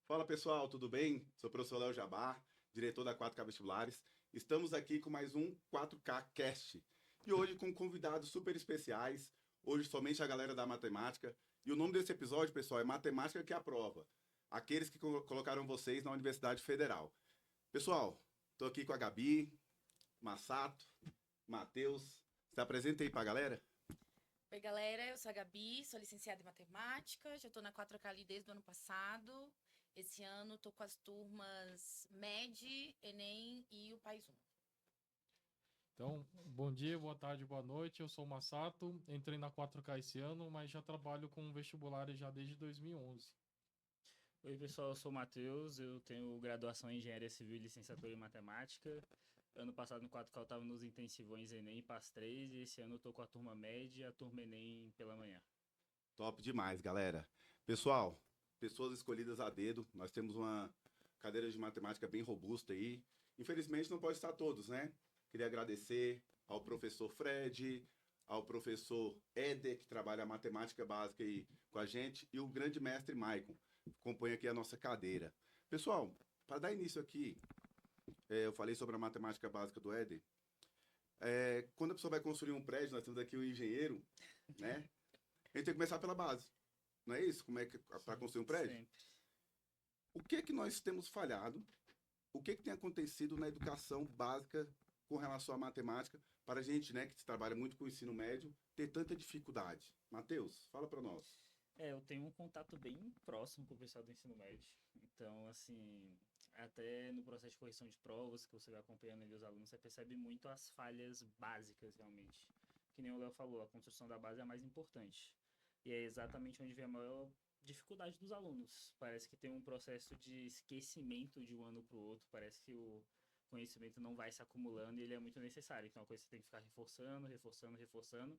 Fala pessoal, tudo bem? Sou o professor Léo Jabá, diretor da 4K Vestibulares. Estamos aqui com mais um 4K Cast. E hoje com convidados super especiais. Hoje somente a galera da matemática. E o nome desse episódio, pessoal, é Matemática que Aprova. Aqueles que colocaram vocês na Universidade Federal. Pessoal, estou aqui com a Gabi, Massato, Matheus. Se apresenta aí pra galera. Oi, galera, eu sou a Gabi, sou licenciada em matemática, já estou na 4K ali desde o ano passado. Esse ano estou com as turmas MED, Enem e o País 1. Então, bom dia, boa tarde, boa noite. Eu sou o Massato, entrei na 4K esse ano, mas já trabalho com vestibulares já desde 2011. Oi, pessoal, eu sou o Matheus, eu tenho graduação em Engenharia Civil e licenciatura em Matemática. Ano passado no 4K eu estava nos intensivões Enem e PAS 3 e esse ano eu tô com a turma média e a turma Enem pela manhã. Top demais, galera. Pessoal, pessoas escolhidas a dedo. Nós temos uma cadeira de matemática bem robusta aí. Infelizmente não pode estar todos, né? Queria agradecer ao professor Fred, ao professor Éder, que trabalha a matemática básica aí com a gente, e o grande mestre Maicon, que compõe aqui a nossa cadeira. Pessoal, para dar início aqui, eu falei sobre a matemática básica do Éder. Quando a pessoa vai construir um prédio, nós temos aqui o engenheiro, né? A gente tem que começar pela base. Não é isso? Como é que para construir um prédio? Sempre. O que que nós temos falhado? O que que tem acontecido na educação básica com relação à matemática para a gente, né, que trabalha muito com o ensino médio, ter tanta dificuldade? Matheus, fala para nós. Eu tenho um contato bem próximo com o pessoal do ensino médio. Então, assim, até no processo de correção de provas, que você vai acompanhando ali os alunos, você percebe muito as falhas básicas, realmente. Que nem o Léo falou, a construção da base é a mais importante. E é exatamente onde vem a maior dificuldade dos alunos. Parece que tem um processo de esquecimento de um ano para o outro, parece que o conhecimento não vai se acumulando e ele é muito necessário. Então, é uma coisa que você tem que ficar reforçando, reforçando, reforçando.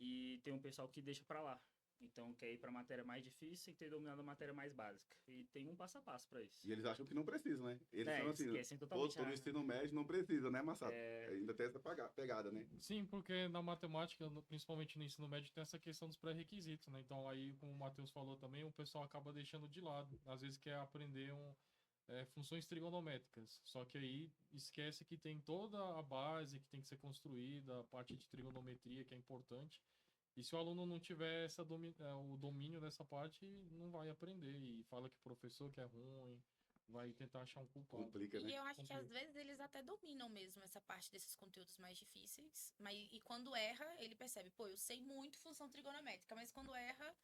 E tem um pessoal que deixa para lá. Então, quer ir para a matéria mais difícil e ter dominado a matéria mais básica. E tem um passo a passo para isso. E eles acham que não precisam, né? Eles são Eles assim, esquecem pô, totalmente tô no ensino médio, não precisa, né, Massato? Ainda tem essa pegada, né? Sim, porque na matemática, principalmente no ensino médio, tem essa questão dos pré-requisitos, né? Então, aí, como o Matheus falou também, o pessoal acaba deixando de lado. Às vezes quer aprender funções trigonométricas, só que aí esquece que tem toda a base que tem que ser construída, a parte de trigonometria que é importante. E se o aluno não tiver o domínio dessa parte, não vai aprender. E fala que o professor que é ruim, vai tentar achar um culpado. Complica, E né? eu acho que às Complica. vezes eles até dominam mesmo essa parte desses conteúdos mais difíceis, mas e quando erra, ele percebe, pô, eu sei muito função trigonométrica, mas quando erra,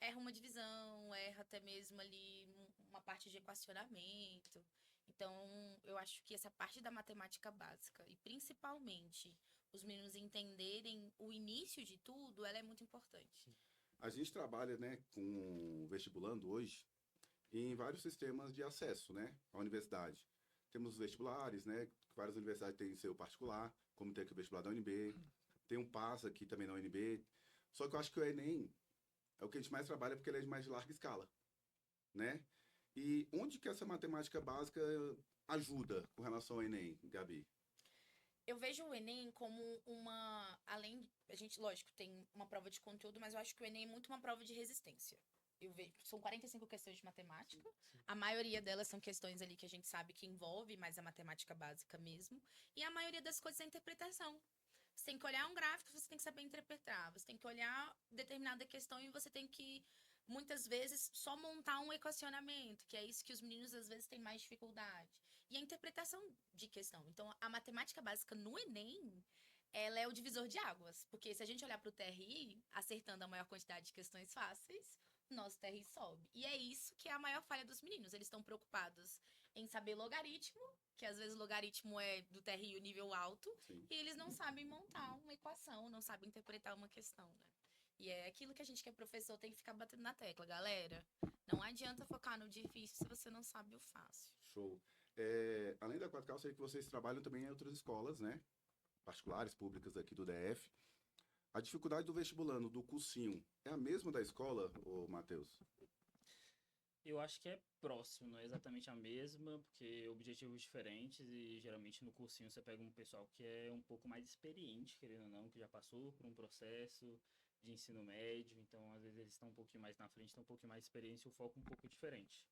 erra uma divisão, erra até mesmo ali uma parte de equacionamento. Então, eu acho que essa parte da matemática básica e principalmente os meninos entenderem o início de tudo, ela é muito importante. A gente trabalha, né, com vestibulando hoje em vários sistemas de acesso, né, à universidade. Temos os vestibulares, né, várias universidades têm seu particular, como tem aqui o vestibular da UNB, tem um PAS aqui também na UNB. Só que eu acho que o Enem é o que a gente mais trabalha porque ele é de mais de larga escala, né? E onde que essa matemática básica ajuda com relação ao Enem, Gabi? Eu vejo o Enem como uma. Além. A gente, lógico, tem uma prova de conteúdo, mas eu acho que o Enem é muito uma prova de resistência. Eu vejo. São 45 questões de matemática. A maioria delas são questões ali que a gente sabe que envolve mais a matemática básica mesmo. E a maioria das coisas é interpretação. Você tem que olhar um gráfico, você tem que saber interpretar. Você tem que olhar determinada questão e você tem que, muitas vezes, só montar um equacionamento, que é isso que os meninos às vezes têm mais dificuldade. E a interpretação de questão. Então, a matemática básica no Enem, ela é o divisor de águas. Porque se a gente olhar para o TRI, acertando a maior quantidade de questões fáceis, o nosso TRI sobe. E é isso que é a maior falha dos meninos. Eles estão preocupados em saber logaritmo, que às vezes o logaritmo é do TRI o nível alto, Sim. e eles não sabem montar uma equação, não sabem interpretar uma questão, né? E é aquilo que a gente que é professor tem que ficar batendo na tecla, galera. Não adianta focar no difícil se você não sabe o fácil. Show. Além da 4K, eu sei que vocês trabalham também em outras escolas, né? Particulares, públicas aqui do DF. A dificuldade do vestibulando, do cursinho, é a mesma da escola, ô Matheus? Eu acho que é próximo, não é exatamente a mesma, porque objetivos diferentes e geralmente no cursinho você pega um pessoal que é um pouco mais experiente, querendo ou não, que já passou por um processo de ensino médio, então às vezes eles estão um pouquinho mais na frente, estão um pouquinho mais de experiência e o foco um pouco diferente.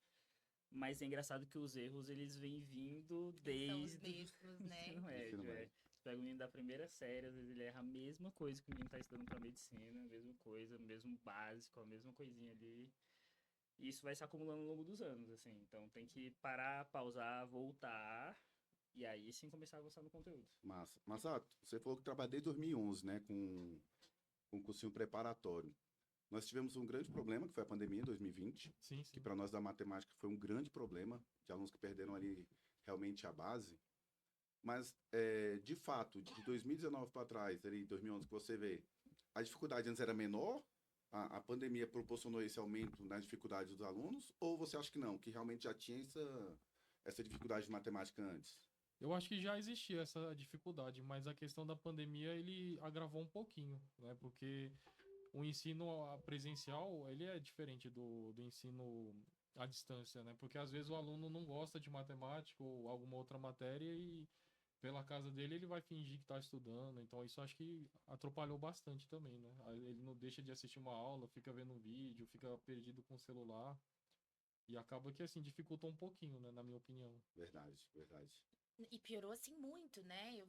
Mas é engraçado que os erros, eles vêm vindo São os desde mesmos, né? ensino médio, Ensino é. médio. Você pega o menino da primeira série, às vezes ele erra a mesma coisa que o menino tá estudando pra medicina, a mesma coisa, o mesmo básico, a mesma coisinha ali. E isso vai se acumulando ao longo dos anos, assim. Então tem que parar, pausar, voltar, e aí sim começar a gostar do conteúdo. Massa. Massato, você falou que trabalha desde 2011, né, com cursinho preparatório. Nós tivemos um grande problema, que foi a pandemia em 2020, Sim, que sim. para nós da matemática foi um grande problema, de alunos que perderam ali realmente a base. Mas, de fato, de 2019 para trás, ali 2011, que você vê, a dificuldade antes era menor? A pandemia proporcionou esse aumento nas dificuldades dos alunos? Ou você acha que não, que realmente já tinha essa dificuldade de matemática antes? Eu acho que já existia essa dificuldade, mas a questão da pandemia ele agravou um pouquinho, né? Porque o ensino presencial, ele é diferente do ensino à distância, né? Porque às vezes o aluno não gosta de matemática ou alguma outra matéria e pela casa dele ele vai fingir que está estudando. Então isso acho que atrapalhou bastante também, né? Aí ele não deixa de assistir uma aula, fica vendo um vídeo, fica perdido com o celular e acaba que assim dificultou um pouquinho, né? Na minha opinião. Verdade, verdade. E piorou assim muito, né? Eu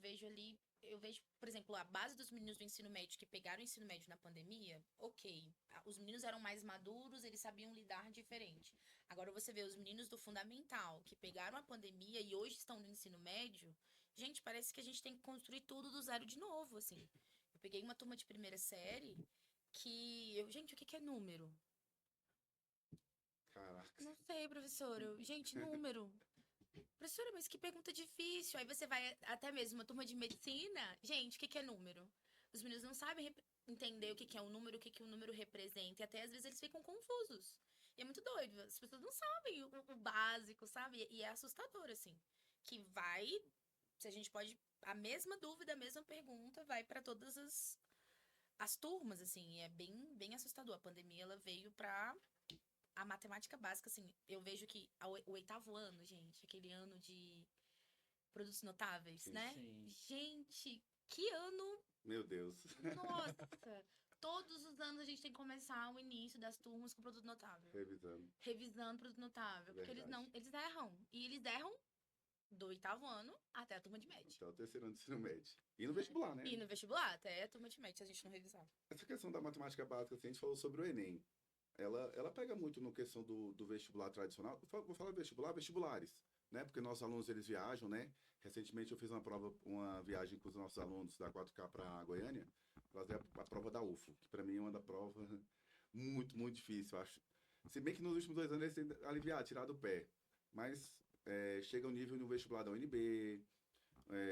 vejo, por exemplo, a base dos meninos do ensino médio que pegaram o ensino médio na pandemia, ok. Os meninos eram mais maduros, eles sabiam lidar diferente. Agora você vê os meninos do fundamental que pegaram a pandemia e hoje estão no ensino médio, gente, parece que a gente tem que construir tudo do zero de novo, assim. Eu peguei uma turma de primeira série gente, o que que é número? Caraca. Não sei, professora. Gente, número. Professora, mas que pergunta difícil. Aí você vai até mesmo uma turma de medicina. Gente, o que que é número? Os meninos não sabem entender o que que é um número, o que que um número representa. E até às vezes eles ficam confusos. E é muito doido. As pessoas não sabem o básico, sabe? E é assustador, assim. Que vai. Se a gente pode. A mesma dúvida, a mesma pergunta vai para todas as turmas, assim. E é bem assustador. A pandemia, ela veio pra a matemática básica, assim, eu vejo que o oitavo ano, gente, aquele ano de produtos notáveis, Sim. né? Sim. Gente, que ano! Meu Deus. Nossa! Todos os anos a gente tem que começar o início das turmas com produto notável. Revisando. Revisando produto notável. Porque eles Verdade. não, eles erram. E eles erram do oitavo ano até a turma de média. Até o terceiro ano do ensino médio. E no vestibular, né? E no vestibular, até a turma de média, se a gente não revisar. Essa questão da matemática básica, assim, a gente falou sobre o Enem. Ela pega muito no questão do vestibular tradicional. Vou falar vestibular, vestibulares, né? Porque nossos alunos, eles viajam, né? Recentemente eu fiz uma viagem com os nossos alunos da 4K para Goiânia, fazer a prova da UFO, que para mim é uma da prova muito difícil, eu acho. Se bem que nos últimos 2 anos eles têm aliviado, tirado o pé. Mas chega ao nível no vestibular da UNB,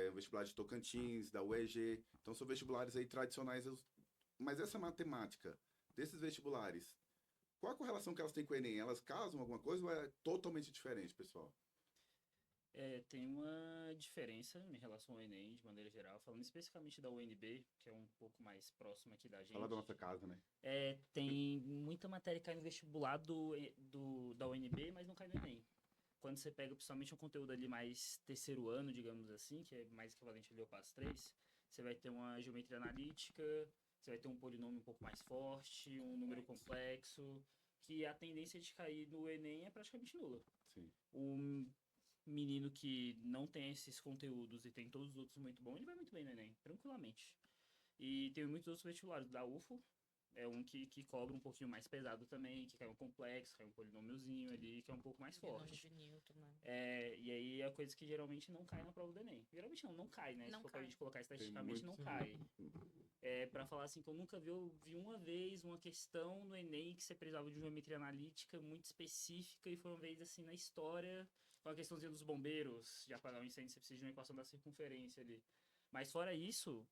o vestibular de Tocantins, da UEG. Então são vestibulares aí tradicionais. Mas essa matemática desses vestibulares, qual a correlação que elas têm com o Enem? Elas casam alguma coisa ou é totalmente diferente, pessoal? Tem uma diferença em relação ao Enem, de maneira geral, falando especificamente da UNB, que é um pouco mais próximo aqui da gente. Fala da nossa casa, né? Tem muita matéria que cai no vestibular da UNB, mas não cai no Enem. Quando você pega principalmente um conteúdo ali mais terceiro ano, digamos assim, que é mais equivalente ali ao passo 3, você vai ter uma geometria analítica, você vai ter um polinômio um pouco mais forte, um número complexo, que a tendência de cair no Enem é praticamente nula. Sim. Um menino que não tem esses conteúdos e tem todos os outros muito bons, ele vai muito bem no Enem, tranquilamente. E tem muitos outros vestibulares da UFO, é um que cobra um pouquinho mais pesado também, que cai um complexo, cai um polinômiozinho ali, que é um pouco mais forte. De Newton, né? E aí é coisa que geralmente não cai na prova do Enem. Geralmente não cai, né? Não Se for cai. pra gente colocar estatisticamente, não cai. Pra falar assim que eu nunca vi uma vez uma questão no Enem que você precisava de geometria analítica muito específica e foi uma vez assim na história, com a questãozinha dos bombeiros, de apagar um incêndio, você precisa de uma equação da circunferência ali. Mas fora isso,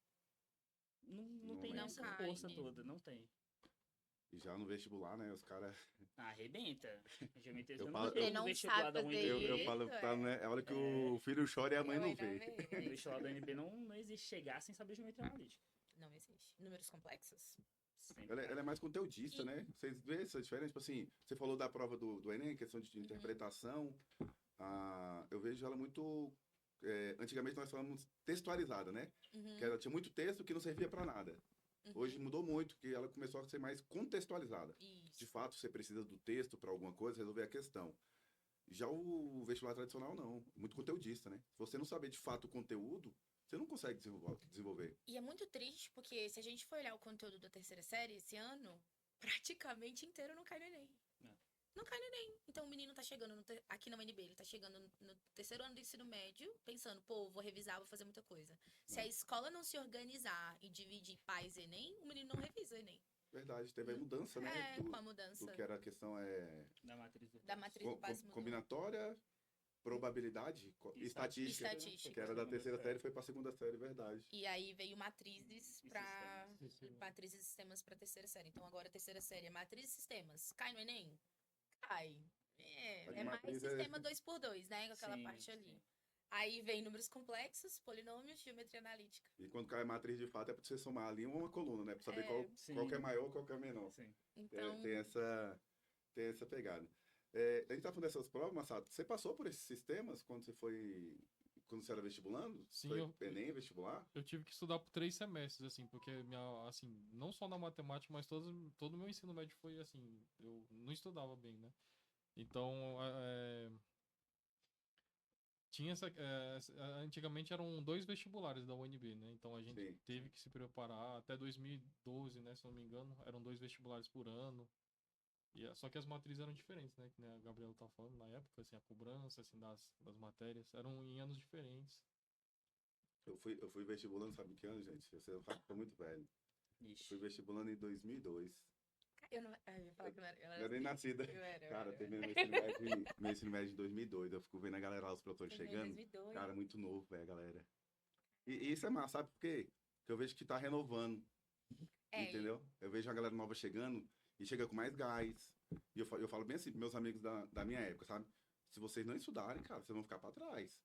não tem Não essa cai força mesmo. toda, não tem. E já no vestibular, né? Os caras. Arrebenta. Geometria Eu eu falo- nunca vi Você no não vestibular sabe da fazer UNB. Eu falo, isso, tá, né? É a hora que o filho chora e a mãe não vê. No vestibular da UNB não existe chegar sem saber geometria analítica. Não existe. Números complexos? Sempre Ela cai. é mais conteudista, E- né? Vocês vêem essa diferença? Tipo assim, você falou da prova do Enem, questão de interpretação. Eu vejo ela muito. Antigamente nós falamos textualizada, né? Uhum, Que ela tinha muito texto que não servia para nada. uhum. Hoje mudou muito, que ela começou a ser mais contextualizada. De Isso. fato, você precisa do texto para alguma coisa, resolver a questão. Já o vestibular tradicional, não. Muito conteudista, né? Se você não saber de fato o conteúdo, você não consegue desenvolver. E é muito triste, porque se a gente for olhar o conteúdo da terceira série esse ano, praticamente inteiro não cai no Enem. É. Não cai no Enem. Então o menino tá chegando aqui na UNB, ele tá chegando no terceiro ano do ensino médio, pensando, pô, vou revisar, vou fazer muita coisa. Se a escola não se organizar e dividir pais e Enem, o menino não revisa o Enem. Verdade, teve a mudança, né? É, com a Do mudança que era a questão Da matriz do da passe. matriz do passe mudou. combinatória, probabilidade, E estatística, estatística. que era da terceira série, foi pra segunda série, verdade. E aí veio matrizes para sistemas. matrizes e sistemas para terceira série. Então agora a terceira série é matriz e sistemas. Cai no Enem? Cai. Mas É mais matriz sistema 2x2, né? Com aquela Sim, parte ali. sim. Aí vem números complexos, polinômios, geometria analítica. E quando cai a matriz de fato é pra você somar ali uma coluna, né? Pra saber É. qual que é Sim. maior qual que é menor. Sim. Então, Tem essa pegada. A gente tá falando dessas provas, Massato. Você passou por esses sistemas quando você era vestibulando? Sim, Foi Enem, vestibular? Eu tive que estudar por 3 semestres, assim, porque assim, não só na matemática, mas todo o meu ensino médio foi assim, eu não estudava bem, né? Então, tinha antigamente eram 2 vestibulares da UNB, né? Então a gente Sim. teve que se preparar até 2012, né? Se não me engano, eram 2 vestibulares por ano. Só que as matrizes eram diferentes, né? Que né, a Gabriela tá falando na época, assim, a cobrança assim, das matérias eram em anos diferentes. Eu fui vestibulando, sabe que ano, gente? Você tá muito velho. Eu fui Ixi. vestibulando em 2002. eu não. Eu ia falar que eu não era. Não era nem nascida. Eu era. Cara, eu terminei era. meu ensino médio em 2002. Eu fico vendo a galera lá, os produtores Terminei em chegando. 2002. Cara, muito novo, velho, galera. E isso é massa, sabe por quê? Porque eu vejo que tá renovando, entendeu? Eu vejo a galera nova chegando e chega com mais gás. E eu falo bem assim pros meus amigos da minha época, sabe? Se vocês não estudarem, cara, vocês vão ficar pra trás.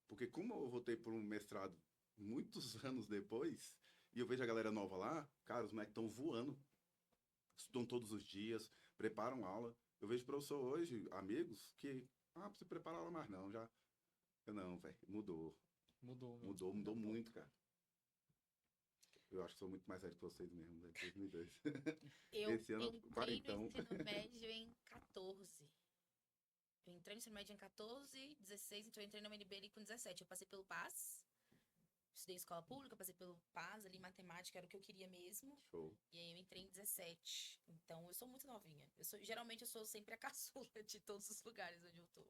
Porque como eu voltei por um mestrado muitos anos depois, e eu vejo a galera nova lá, cara, os moleques estão voando. Estudam todos os dias, preparam aula. Eu vejo professor hoje, amigos, que, você prepara aula mais não, já. Eu não, velho, mudou. Mudou, né? Mudou muito, cara. Eu acho que sou muito mais velho que vocês mesmo, né? 2002. Eu Esse ano, entrei quarentão. no ensino médio em 14. Eu entrei no ensino médio em 14, 16, então eu entrei na UNB ali com 17. Eu passei pelo PAS, estudei em escola pública, passei pelo PAS ali, matemática era o que eu queria mesmo. Show. E aí eu entrei em 17. Então eu sou muito novinha. Geralmente eu sou sempre a caçula de todos os lugares onde eu tô.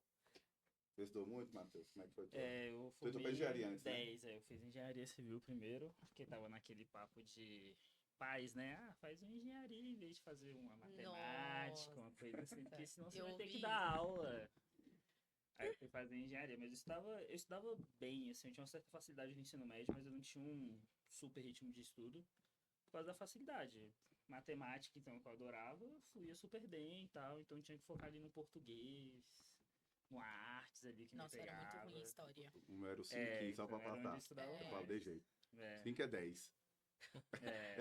Você estudou muito, Matheus? Como é que foi? Eu Você entrou pra formei engenharia em antes, né? 10, eu fiz engenharia civil primeiro, porque tava naquele papo de pais, né? Faz uma engenharia em vez de fazer uma matemática, uma coisa assim, porque senão você Eu vai ter que ouvi dar isso. aula. Aí eu fui fazer engenharia, mas eu estudava bem, assim, eu tinha uma certa facilidade no ensino médio, mas eu não tinha um super ritmo de estudo por causa da facilidade. Matemática, então, que eu adorava, eu fluía super bem e tal, então eu tinha que focar ali no português, no artes ali que Nossa, me era pegava. muito ruim história. O meu era o 5 e 15 só pra então era onde eu passar. estudava Eu falo mais. de jeito. É, 5 é 10. é.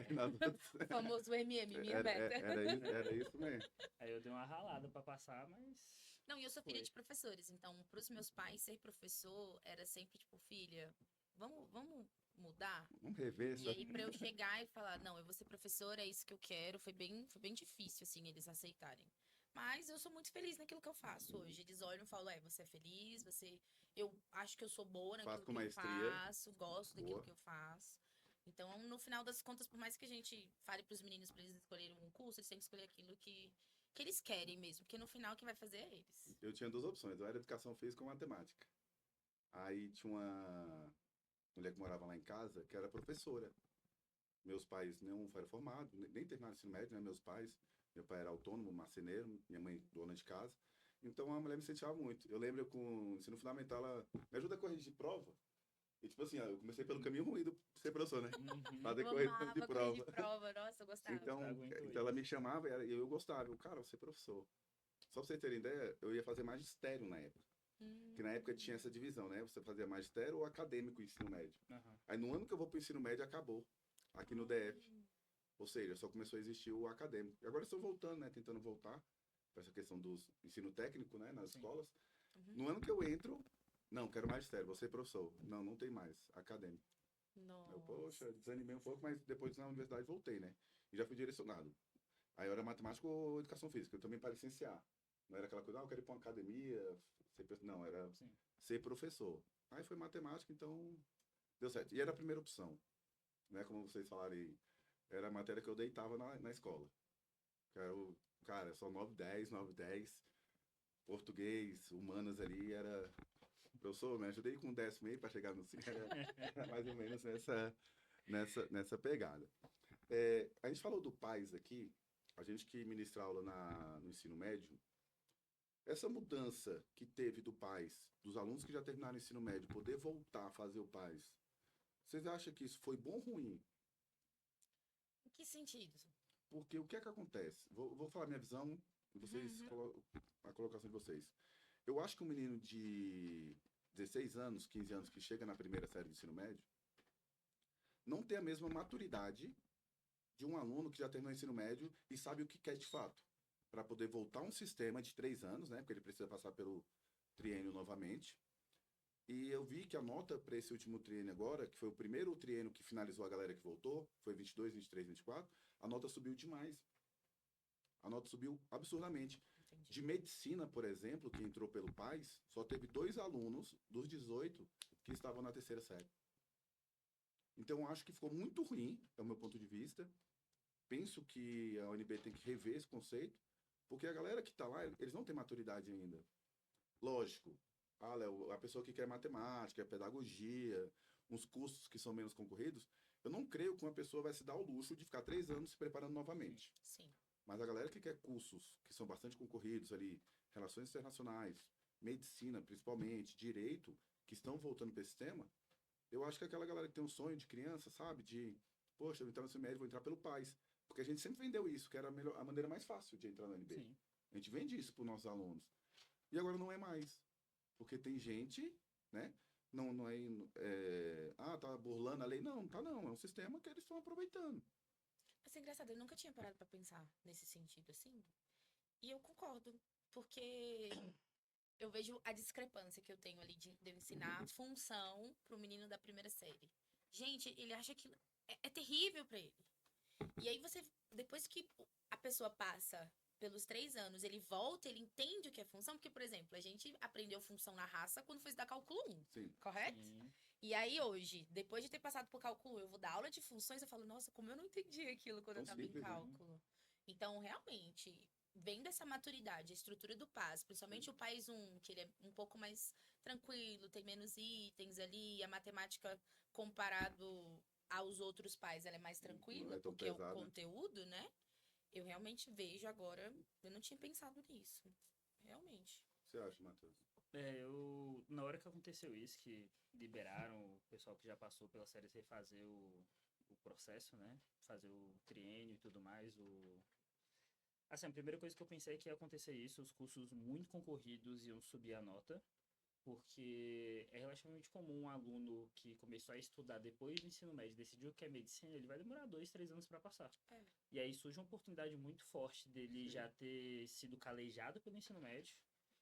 O famoso MM, minha meta. Era isso mesmo. Aí eu dei uma ralada pra passar, mas Não, e eu sou filha Foi. de professores, então pros meus pais ser professor era sempre tipo, filha, vamos mudar? Vamos rever E essa. aí pra eu chegar e falar, não, eu vou ser professora, é isso que eu quero, foi bem difícil assim eles aceitarem. Mas eu sou muito feliz naquilo que eu faço hoje. Eles olham e falam, você é feliz, eu acho que eu sou boa Faz naquilo com que eu maestria. faço, gosto daquilo Boa. que eu faço. Então, no final das contas, por mais que a gente fale pros meninos pra eles escolherem um curso, eles têm que escolher aquilo que eles querem mesmo, porque no final quem vai fazer é eles. Eu tinha duas opções. Eu era educação física ou matemática. Aí tinha uma mulher que morava lá em casa, que era professora. Meus pais, nenhum era formado, nem terminaram o ensino médio, né? Meus pais. Meu pai era autônomo, marceneiro, minha mãe dona de casa. Então a mulher me incentivava muito. Eu lembro com o ensino fundamental, ela me ajuda a corrigir prova. E tipo assim, eu comecei pelo caminho ruim do ser professor, né? Fazer Eu correção amava de prova. corrigir prova, nossa, eu gostava. Então, Eu aguento então ela isso. me chamava e eu gostava. Eu, cara, eu vou ser professor. Só pra vocês terem ideia, eu ia fazer magistério na época. Que na época tinha essa divisão, né? Você fazia magistério ou acadêmico ensino médio. Aham. Aí no ano que eu vou pro ensino médio, acabou. Aqui no DF. Ou seja, só começou a existir o acadêmico. E agora eu estou voltando, né? Tentando voltar para essa questão do ensino técnico, né? Nas Sim. escolas. Uhum. No ano que eu entro, não, quero magistério, vou ser professor. Não, não tem mais. Acadêmico. Nossa. Eu, poxa, desanimei um pouco, mas depois na universidade voltei, né? E já fui direcionado. Aí eu era matemática ou educação física. Eu também para licenciar. Não era aquela coisa, eu quero ir pra uma academia. Não, era Sim. ser professor. Aí foi matemática, então deu certo. E era a primeira opção, né? Como vocês falaram aí, era a matéria que eu deitava na escola. Que era cara, só 9, 10, 9, 10. Português, humanas ali, era... Professor, me ajudei com 10 meio para chegar no 5, era mais ou menos nessa pegada. A gente falou do PAS aqui, a gente que ministra aula no ensino médio, essa mudança que teve do PAS, dos alunos que já terminaram o ensino médio, poder voltar a fazer o PAS, vocês acham que isso foi bom ou ruim? Em que sentido? Porque o que é que acontece? Vou falar minha visão e vocês a colocação de vocês. Eu acho que um menino de 16 anos, 15 anos, que chega na primeira série do ensino médio, não tem a mesma maturidade de um aluno que já terminou o ensino médio e sabe o que quer de fato. Para poder voltar a um sistema de 3 anos, né? Porque ele precisa passar pelo triênio novamente. E eu vi que a nota para esse último triênio agora, que foi o primeiro triênio que finalizou a galera que voltou, foi 22, 23, 24, a nota subiu demais. A nota subiu absurdamente. Entendi. De medicina, por exemplo, que entrou pelo PAS, só teve 2 alunos dos 18 que estavam na terceira série. Então, eu acho que ficou muito ruim, é o meu ponto de vista. Penso que a UNB tem que rever esse conceito, porque a galera que está lá, eles não têm maturidade ainda. Lógico, Léo, a pessoa que quer matemática, pedagogia, uns cursos que são menos concorridos, eu não creio que uma pessoa vai se dar o luxo de ficar 3 anos se preparando novamente. Sim. Mas a galera que quer cursos que são bastante concorridos ali, relações internacionais, medicina principalmente, direito, que estão voltando para esse tema, eu acho que aquela galera que tem um sonho de criança, sabe? De, poxa, eu vou entrar no ensino médio, vou entrar pelo PAS. Porque a gente sempre vendeu isso, que era a maneira mais fácil de entrar no NB. Sim. A gente vende isso para os nossos alunos. E agora não é mais. Porque tem gente, né? Não tá burlando a lei. Não, tá não. É um sistema que eles estão aproveitando. Mas é engraçado, eu nunca tinha parado pra pensar nesse sentido, assim. E eu concordo, porque eu vejo a discrepância que eu tenho ali de eu ensinar função pro menino da primeira série. Gente, ele acha que é terrível pra ele. E aí você, depois que a pessoa passa pelos 3 anos, ele volta, ele entende o que é função, porque, por exemplo, a gente aprendeu função na raça quando foi estudar cálculo 1, Sim. correto? Sim. E aí hoje, depois de ter passado por cálculo 1, eu vou dar aula de funções, eu falo, nossa, como eu não entendi aquilo quando Tão eu tava em simples, né? cálculo. Então, realmente, vendo essa maturidade, a estrutura do PAS, principalmente o PAS 1, que ele é um pouco mais tranquilo, tem menos itens ali, a matemática comparado aos outros PAS, ela é mais Não tranquila, é tão porque é o pesada. conteúdo, né? Eu realmente vejo agora, eu não tinha pensado nisso. Realmente. O que você acha, Matheus? Na hora que aconteceu isso, que liberaram o pessoal que já passou pela série C fazer o processo, né? Fazer o triênio e tudo mais, Assim, a primeira coisa que eu pensei é que ia acontecer isso, os cursos muito concorridos iam subir a nota, porque é relativamente comum um aluno que começou a estudar depois do ensino médio, decidiu que é medicina, ele vai demorar 2, 3 anos para passar. É. E aí surge uma oportunidade muito forte dele Sim. já ter sido calejado pelo ensino médio,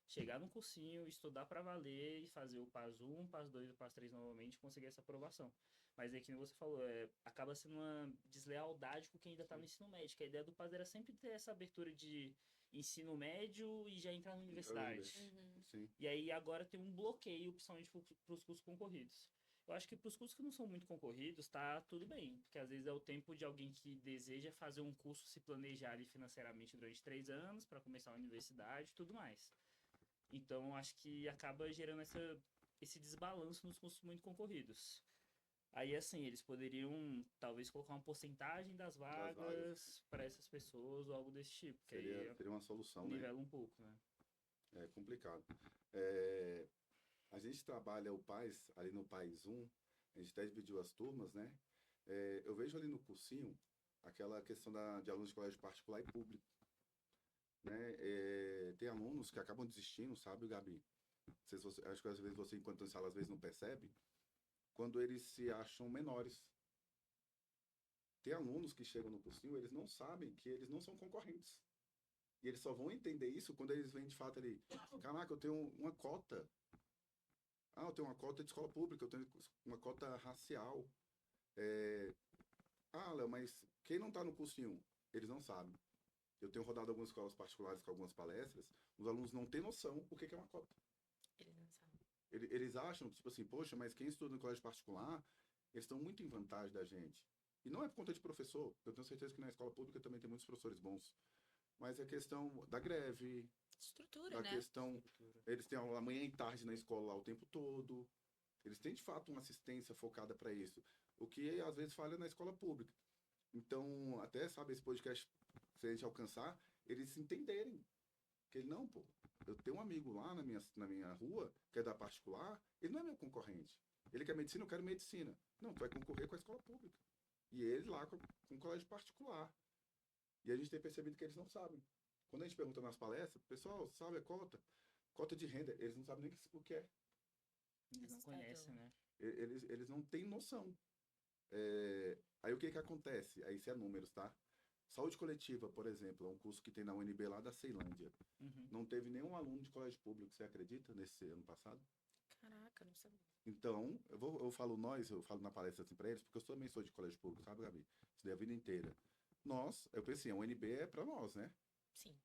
chegar no cursinho, estudar para valer e fazer o PAS 1, PAS 2 e o PAS 3 novamente e conseguir essa aprovação. Mas é que nem você falou, acaba sendo uma deslealdade com quem ainda está no ensino médio, que a ideia do PAS era sempre ter essa abertura de ensino médio e já entrar na universidade. Uhum. Sim. E aí agora tem um bloqueio, principalmente para os cursos concorridos. Eu acho que para os cursos que não são muito concorridos, tá tudo bem. Porque às vezes é o tempo de alguém que deseja fazer um curso, se planejar ali financeiramente durante 3 anos, para começar a universidade e tudo mais. Então acho que acaba gerando esse desbalanço nos cursos muito concorridos. Aí assim, eles poderiam talvez colocar uma porcentagem das vagas para essas pessoas ou algo desse tipo. Que aí Seria uma solução, né? nivela um pouco, né? É complicado. A gente trabalha o PAS, ali no PAS 1, a gente até dividiu as turmas, né? Eu vejo ali no cursinho aquela questão de alunos de colégio particular e público, né? Tem alunos que acabam desistindo, sabe, Gabi? Acho que às vezes você, enquanto em sala, às vezes não percebe, quando eles se acham menores. Tem alunos que chegam no cursinho, eles não sabem que eles não são concorrentes. E eles só vão entender isso quando eles vêm de fato ali. Caraca, eu tenho uma cota. Eu tenho uma cota de escola pública, eu tenho uma cota racial. Léo, mas quem não tá no cursinho? Eles não sabem. Eu tenho rodado algumas escolas particulares com algumas palestras, os alunos não têm noção o que é uma cota. Eles não sabem. Eles acham, tipo assim, poxa, mas quem estuda no colégio particular, eles estão muito em vantagem da gente. E não é por conta de professor, eu tenho certeza que na escola pública também tem muitos professores bons. Mas é questão da greve, Estrutura, da né? questão. Eles têm aula manhã e tarde na escola lá o tempo todo. Eles têm, de fato, uma assistência focada para isso. O que às vezes falha na escola pública. Então, até, sabe, esse podcast, se a gente alcançar, eles entenderem. Que ele, não, pô, eu tenho um amigo lá na minha rua, que é da particular, ele não é meu concorrente. Ele quer medicina, eu quero medicina. Não, tu vai concorrer com a escola pública. E ele lá com o colégio particular. E a gente tem percebido que eles não sabem. Quando a gente pergunta nas palestras, pessoal, sabe a cota? Cota de renda, eles não sabem nem o que é. Eles não Assustador. conhecem, né? Eles não têm noção. Aí o que acontece? Aí isso é números, tá? Saúde coletiva, por exemplo, é um curso que tem na UNB lá da Ceilândia. Uhum. Não teve nenhum aluno de colégio público, você acredita, nesse ano passado? Caraca, não sabia. Então, eu falo nós, eu falo na palestra assim pra eles, porque eu também sou de colégio público, sabe, Gabi? Estudei a vida inteira. Eu pensei, a UNB é pra nós, né? Sim.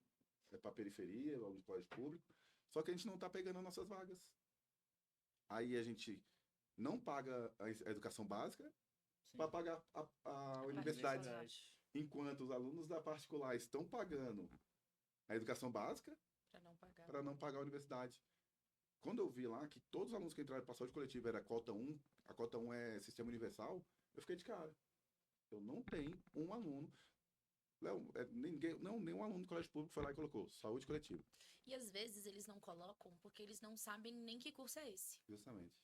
É pra periferia, aluno de colégio público. Só que a gente não tá pegando as nossas vagas. Aí a gente não paga a educação básica Sim. para pagar a universidade. Universidade. Enquanto os alunos da particular estão pagando a educação básica Pra não pagar. para não pagar a universidade. Quando eu vi lá que todos os alunos que entraram para saúde coletiva era cota 1, a cota 1 é sistema universal, eu fiquei de cara. Eu não tenho um aluno. Léo, nenhum aluno do colégio público foi lá e colocou saúde coletiva. E às vezes eles não colocam porque eles não sabem nem que curso é esse. Justamente.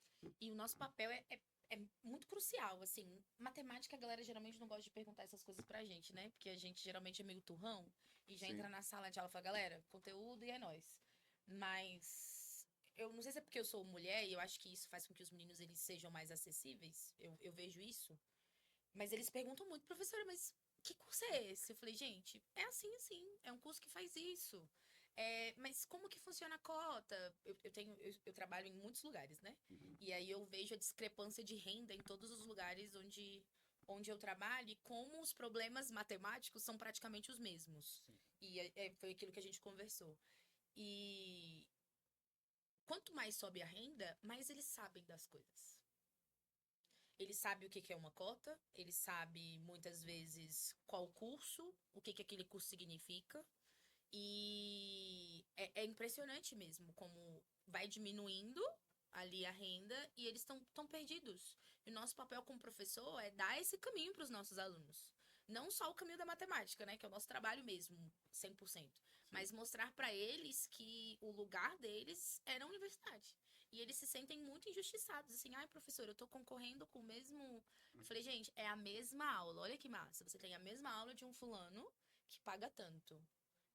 E o nosso papel é muito crucial, assim. Matemática, a galera geralmente não gosta de perguntar essas coisas pra gente, né? Porque a gente geralmente é meio turrão e já Sim. entra na sala de aula e fala, galera, conteúdo e é nóis. Mas eu não sei se é porque eu sou mulher e eu acho que isso faz com que os meninos eles sejam mais acessíveis. Eu vejo isso. Mas eles perguntam muito, professora, mas que curso é esse? Eu falei, gente, é assim, assim. É um curso que faz isso. Mas como que funciona a cota? Eu trabalho em muitos lugares, né? Uhum. E aí eu vejo a discrepância de renda em todos os lugares onde eu trabalho e como os problemas matemáticos são praticamente os mesmos. Sim. E foi aquilo que a gente conversou. E quanto mais sobe a renda, mais eles sabem das coisas. Ele sabe o que que é uma cota, ele sabe muitas vezes qual curso, o que que aquele curso significa. E é impressionante mesmo como vai diminuindo ali a renda e eles estão perdidos. E o nosso papel como professor é dar esse caminho para os nossos alunos. Não só o caminho da matemática, né, que é o nosso trabalho mesmo, 100%. Mas mostrar para eles que o lugar deles é na universidade. E eles se sentem muito injustiçados, assim, ai, professor, eu tô concorrendo com o mesmo... Eu falei, gente, é a mesma aula, olha que massa. Você tem a mesma aula de um fulano que paga tanto.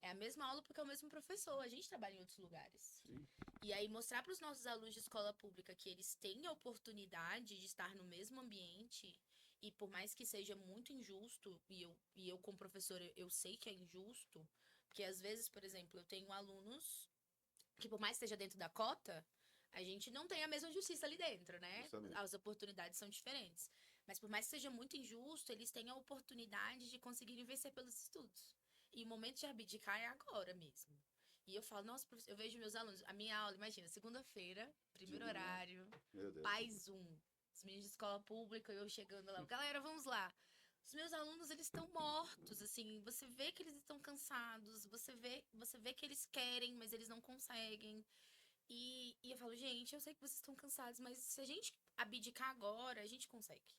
É a mesma aula porque é o mesmo professor, a gente trabalha em outros lugares. Sim. E aí mostrar para os nossos alunos de escola pública que eles têm a oportunidade de estar no mesmo ambiente e por mais que seja muito injusto, e eu como professora eu sei que é injusto, porque às vezes, por exemplo, eu tenho alunos que por mais que esteja dentro da cota, a gente não tem a mesma justiça ali dentro, né? Justamente. As oportunidades são diferentes. Mas por mais que seja muito injusto, eles têm a oportunidade de conseguirem vencer pelos estudos. E o momento de abdicar é agora mesmo. E eu falo, nossa, professor, eu vejo meus alunos, a minha aula, imagina, segunda-feira, primeiro De manhã. horário, Meu Deus. paz 1. Os meninos de escola pública, eu chegando lá, galera, vamos lá. Os meus alunos, eles estão mortos, assim, você vê que eles estão cansados, você vê que eles querem, mas eles não conseguem. E eu falo, gente, eu sei que vocês estão cansados, mas se a gente abdicar agora, a gente consegue.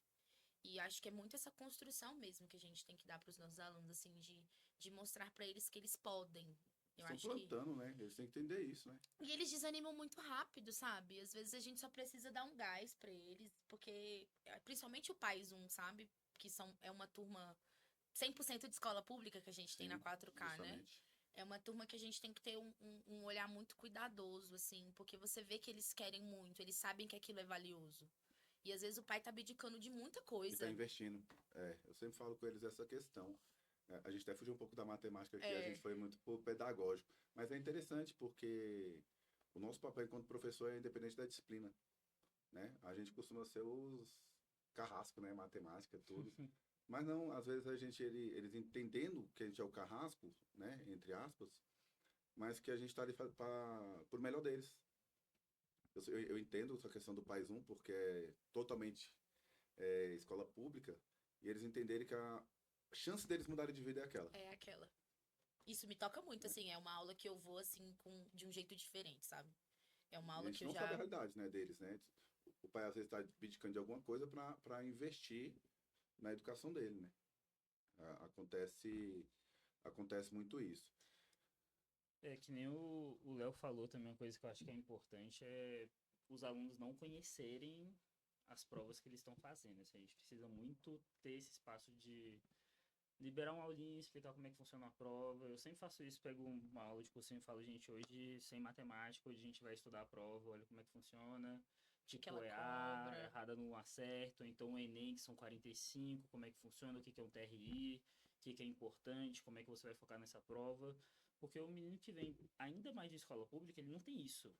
E acho que é muito essa construção mesmo que a gente tem que dar para os nossos alunos, assim, de mostrar para eles que eles podem. Eu Estão acho que... plantando, né? Eles têm que entender isso, né? E eles desanimam muito rápido, sabe? Às vezes a gente só precisa dar um gás pra eles, porque principalmente o Pais 1, sabe? Que é uma turma 100% de escola pública que a gente tem na Sim, 4K, né? justamente. É uma turma que a gente tem que ter um olhar muito cuidadoso, assim, porque você vê que eles querem muito, eles sabem que aquilo é valioso. E às vezes o pai tá abdicando de muita E coisa. tá investindo. Eu sempre falo com eles essa questão. A gente até fugiu um pouco da matemática aqui, a gente foi muito pro pedagógico. Mas é interessante porque o nosso papel enquanto professor é independente da disciplina, né? A gente costuma ser os carrascos, né? Matemática, tudo. Mas não, às vezes eles entendendo que a gente é o carrasco, né, entre aspas, mas que a gente está ali por melhor deles. Eu entendo essa questão do Paes 1, porque é totalmente escola pública, e eles entenderem que a chance deles mudarem de vida é aquela. É aquela. Isso me toca muito, assim, é uma aula que eu vou, assim, de um jeito diferente, sabe? É uma E a aula gente que eu não já... sabe a realidade, né, deles, né? O pai às vezes está abdicando de alguma coisa para investir na educação dele, né? Acontece muito isso. É que nem o Léo falou também, uma coisa que eu acho que é importante é os alunos não conhecerem as provas que eles estão fazendo. Assim, a gente precisa muito ter esse espaço de liberar uma aulinha, explicar como é que funciona a prova. Eu sempre faço isso, pego uma aula de cursinho e falo, gente, hoje sem matemática, hoje a gente vai estudar a prova, olha como é que funciona. que Tipo, ela é A, cobra. errada não acerta, ou então o Enem, que são 45, como é que funciona, o que que é um TRI, o que que é importante, como é que você vai focar nessa prova. Porque o menino que vem ainda mais de escola pública, ele não tem isso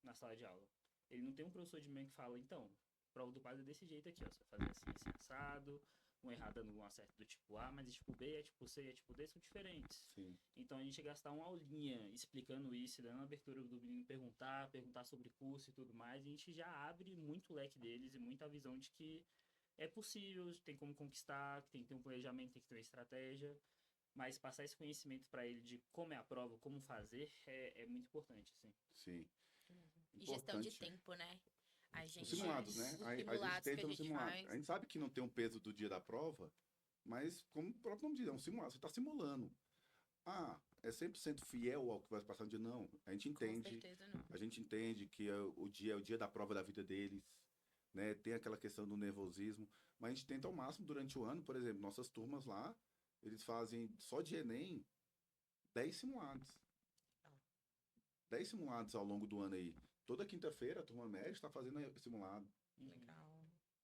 na sala de aula. Ele não tem um professor de manhã que fala, então, prova do quadro é desse jeito aqui, ó. Você vai fazer assim, assim, assado, uma errada no acerto do tipo A, mas tipo B, é tipo C, é tipo D, são diferentes. Sim. Então a gente gastar uma aulinha explicando isso, dando a abertura do menino perguntar sobre curso e tudo mais, a gente já abre muito o leque deles e muita visão de que é possível, tem como conquistar, tem que ter um planejamento, tem que ter uma estratégia, mas passar esse conhecimento para ele de como é a prova, como fazer, é muito importante, assim. Sim. E gestão de Importante. tempo, né? A Os gente... simulados, né? Os A gente simulados que a tenta no gente simulado. faz... A gente sabe que não tem um peso do dia da prova, mas como o próprio nome diz, é um simulado. Você está simulando. Ah, é 100% fiel ao que vai passar no dia? Não. A gente Com entende. certeza não. A gente entende que é o dia da prova da vida deles, né? Tem aquela questão do nervosismo, mas a gente tenta ao máximo durante o ano, por exemplo, nossas turmas lá, eles fazem só de Enem 10 simulados. 10 simulados ao longo do ano aí. Toda quinta-feira a turma média está fazendo simulado, Legal.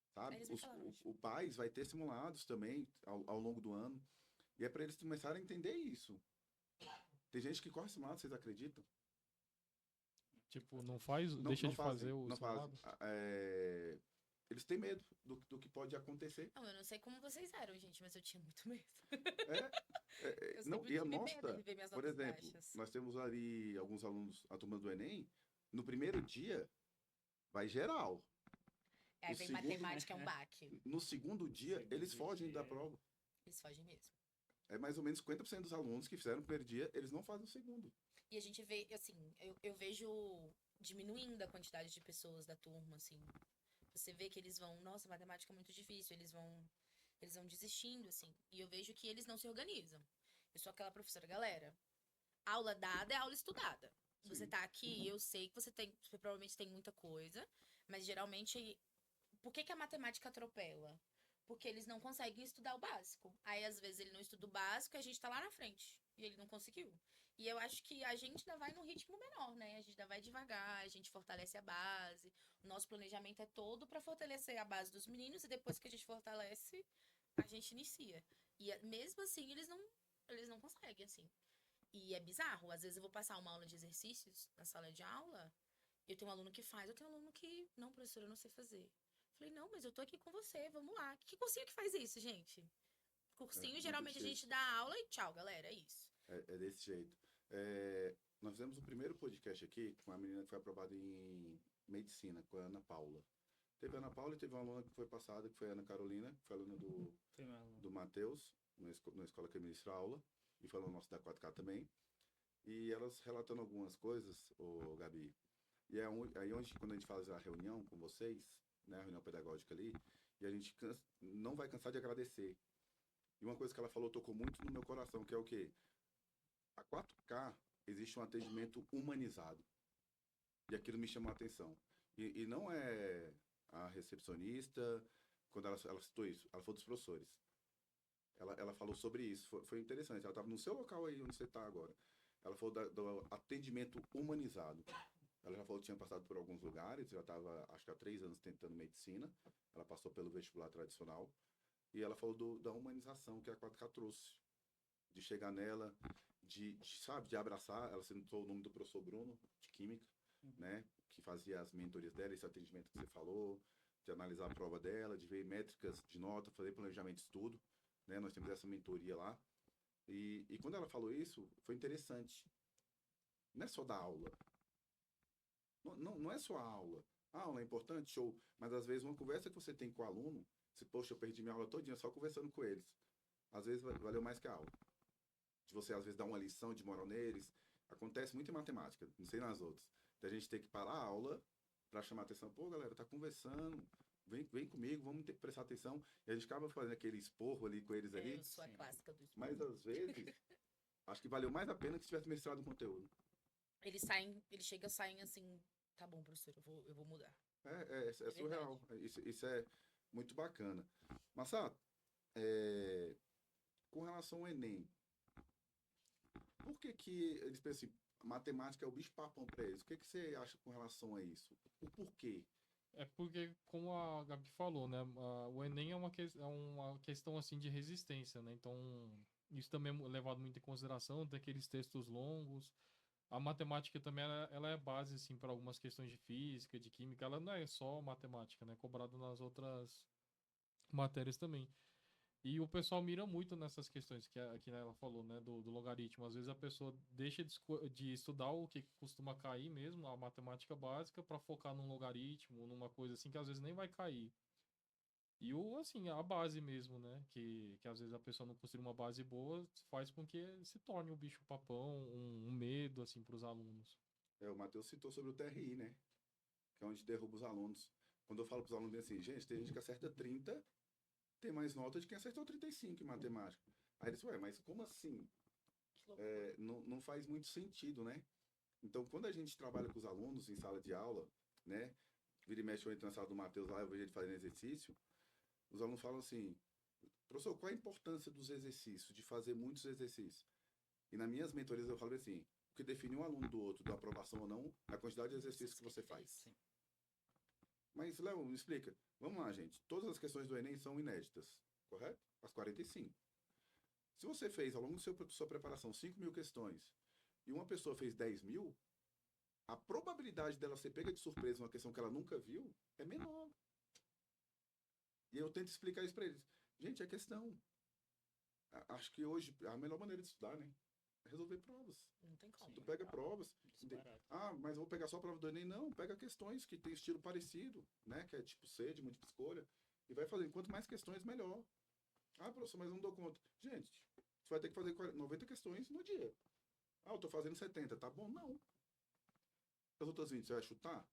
sabe? Eles me falaram hoje. O PAIS vai ter simulados também ao longo do ano. E é para eles começarem a entender isso. Tem gente que corre simulado, vocês acreditam? Tipo, não faz, Não, deixa não de fazer fazem, o não fazem. simulado? Eles têm medo do que pode acontecer. Não, eu não sei como vocês eram, gente, mas eu tinha muito medo. É, Eu não, sempre e a tive medo de nossa, ver minhas por notas exemplo, baixas. nós temos ali alguns alunos, a turma do Enem, no primeiro dia vai geral. Aí O vem segundo, matemática, é um baque. no segundo dia, eles Segundo fogem da dia, prova. Eles fogem mesmo. É mais ou menos 50% dos alunos que fizeram o primeiro dia, eles não fazem o segundo. E a gente vê, assim, eu vejo diminuindo a quantidade de pessoas da turma, assim. Você vê que eles vão, nossa, matemática é muito difícil, eles vão desistindo, assim. E eu vejo que eles não se organizam. Eu sou aquela professora, galera, aula dada é aula estudada. Você Sim. tá aqui, eu sei que você provavelmente tem muita coisa, mas geralmente, por que que a matemática atropela? Porque eles não conseguem estudar o básico. Aí, às vezes, ele não estuda o básico e a gente tá lá na frente. E ele não conseguiu. E eu acho que a gente ainda vai num ritmo menor, né? A gente ainda vai devagar, a gente fortalece a base. O nosso planejamento é todo para fortalecer a base dos meninos e depois que a gente fortalece, a gente inicia. E mesmo assim, eles não conseguem, assim. E é bizarro. Às vezes eu vou passar uma aula de exercícios na sala de aula, eu tenho um aluno que faz, eu tenho um aluno que, não, professora, eu não sei fazer. Falei, não, mas eu tô aqui com você, vamos lá. Que cursinho que faz isso, gente? Cursinho, É desse geralmente a jeito. gente dá aula e tchau, galera, é isso. É desse jeito. Nós fizemos o primeiro podcast aqui com a menina que foi aprovada em medicina, com a Ana Paula. Teve a Ana Paula e teve uma aluna que foi passada, que foi a Ana Carolina, que foi aluna foi mal. do Matheus, na escola que eu ministro aula, e foi aluna nossa da 4K também. E elas relatando algumas coisas, ô Gabi. E aí onde, quando a gente faz a reunião com vocês, né, a reunião pedagógica ali, e a gente não vai cansar de agradecer. E uma coisa que ela falou tocou muito no meu coração, que é o quê? A 4K existe um atendimento humanizado. E aquilo me chamou a atenção. E não é a recepcionista, quando ela citou isso, ela falou dos professores. Ela falou sobre isso, foi interessante. Ela estava no seu local aí onde você está agora. Ela falou do atendimento humanizado. Ela já falou que tinha passado por alguns lugares, já estava, acho que há 3 anos tentando medicina. Ela passou pelo vestibular tradicional. E ela falou da humanização que a 4K trouxe. De chegar nela, sabe, de abraçar. Ela citou o nome do professor Bruno, de Química, né? Que fazia as mentorias dela, esse atendimento que você falou, de analisar a prova dela, de ver métricas de nota, fazer planejamento de estudo. né? Nós temos essa mentoria lá. E quando ela falou isso, foi interessante. Não é só dar aula. Não é só a aula. A aula é importante, show. Mas às vezes uma conversa que você tem com o aluno, se, poxa, eu perdi minha aula todinha só conversando com eles. Às vezes valeu mais que a aula. De você, às vezes, dar uma lição de moral neles. Acontece muito em matemática, não sei nas outras. Da gente ter que parar a aula para chamar atenção. Pô, galera, tá conversando. Vem comigo, vamos ter que prestar atenção. E a gente acaba fazendo aquele esporro ali com eles ali. Eu sou a clássica do esporro. Mas às vezes, acho que valeu mais a pena que se tivesse ministrado um conteúdo. Eles chegam e saem assim, tá bom, professor, eu vou mudar. É surreal. Isso é muito bacana. Massato, com relação ao Enem, por que eles pensam assim, matemática é o bicho-papão para eles? O que você acha com relação a isso? O porquê? É porque, como a Gabi falou, né? O Enem é uma questão assim de resistência, né? Então, isso também é levado muito em consideração, tem aqueles textos longos. A matemática também ela é base assim para algumas questões de física, de química. Ela não é só matemática, né? Cobrada nas outras matérias também. E o pessoal mira muito nessas questões que ela falou, né? Do logaritmo. Às vezes a pessoa deixa de estudar o que costuma cair mesmo, a matemática básica, para focar num logaritmo, numa coisa assim que às vezes nem vai cair. E assim, a base mesmo, né? Que às vezes a pessoa não construir uma base boa faz com que se torne um bicho-papão, um medo, assim, para os alunos. O Matheus citou sobre o TRI, né? Que é onde derruba os alunos. Quando eu falo para os alunos assim, gente, tem gente que acerta 30, tem mais nota de quem acertou 35 em matemática. Aí eles, mas como assim? Não faz muito sentido, né? Então, quando a gente trabalha com os alunos em sala de aula, né? Vira e mexe, eu entro na sala do Matheus lá, eu vejo ele fazendo exercício, os alunos falam assim, professor, qual a importância dos exercícios, de fazer muitos exercícios? E nas minhas mentorias eu falo assim, o que define um aluno do outro, da aprovação ou não, é a quantidade de exercícios que você faz. Sim. Mas, Léo, me explica. Vamos lá, gente. Todas as questões do Enem são inéditas, correto? As 45. Se você fez, ao longo da sua preparação, 5.000 questões, e uma pessoa fez 10.000, a probabilidade dela ser pega de surpresa uma questão que ela nunca viu é menor. E eu tento explicar isso para eles. Gente, é questão. Acho que hoje a melhor maneira de estudar, né? É resolver provas. Não tem como. Tu pega provas. Disparado. Mas eu vou pegar só a prova do Enem? Não, pega questões que tem estilo parecido, né? Que é tipo C, de múltipla escolha. E vai fazendo. Quanto mais questões, melhor. Ah, professor, mas eu não dou conta. Gente, você vai ter que fazer 90 questões no dia. Ah, eu tô fazendo 70, tá bom? Não. As outras 20, você vai chutar?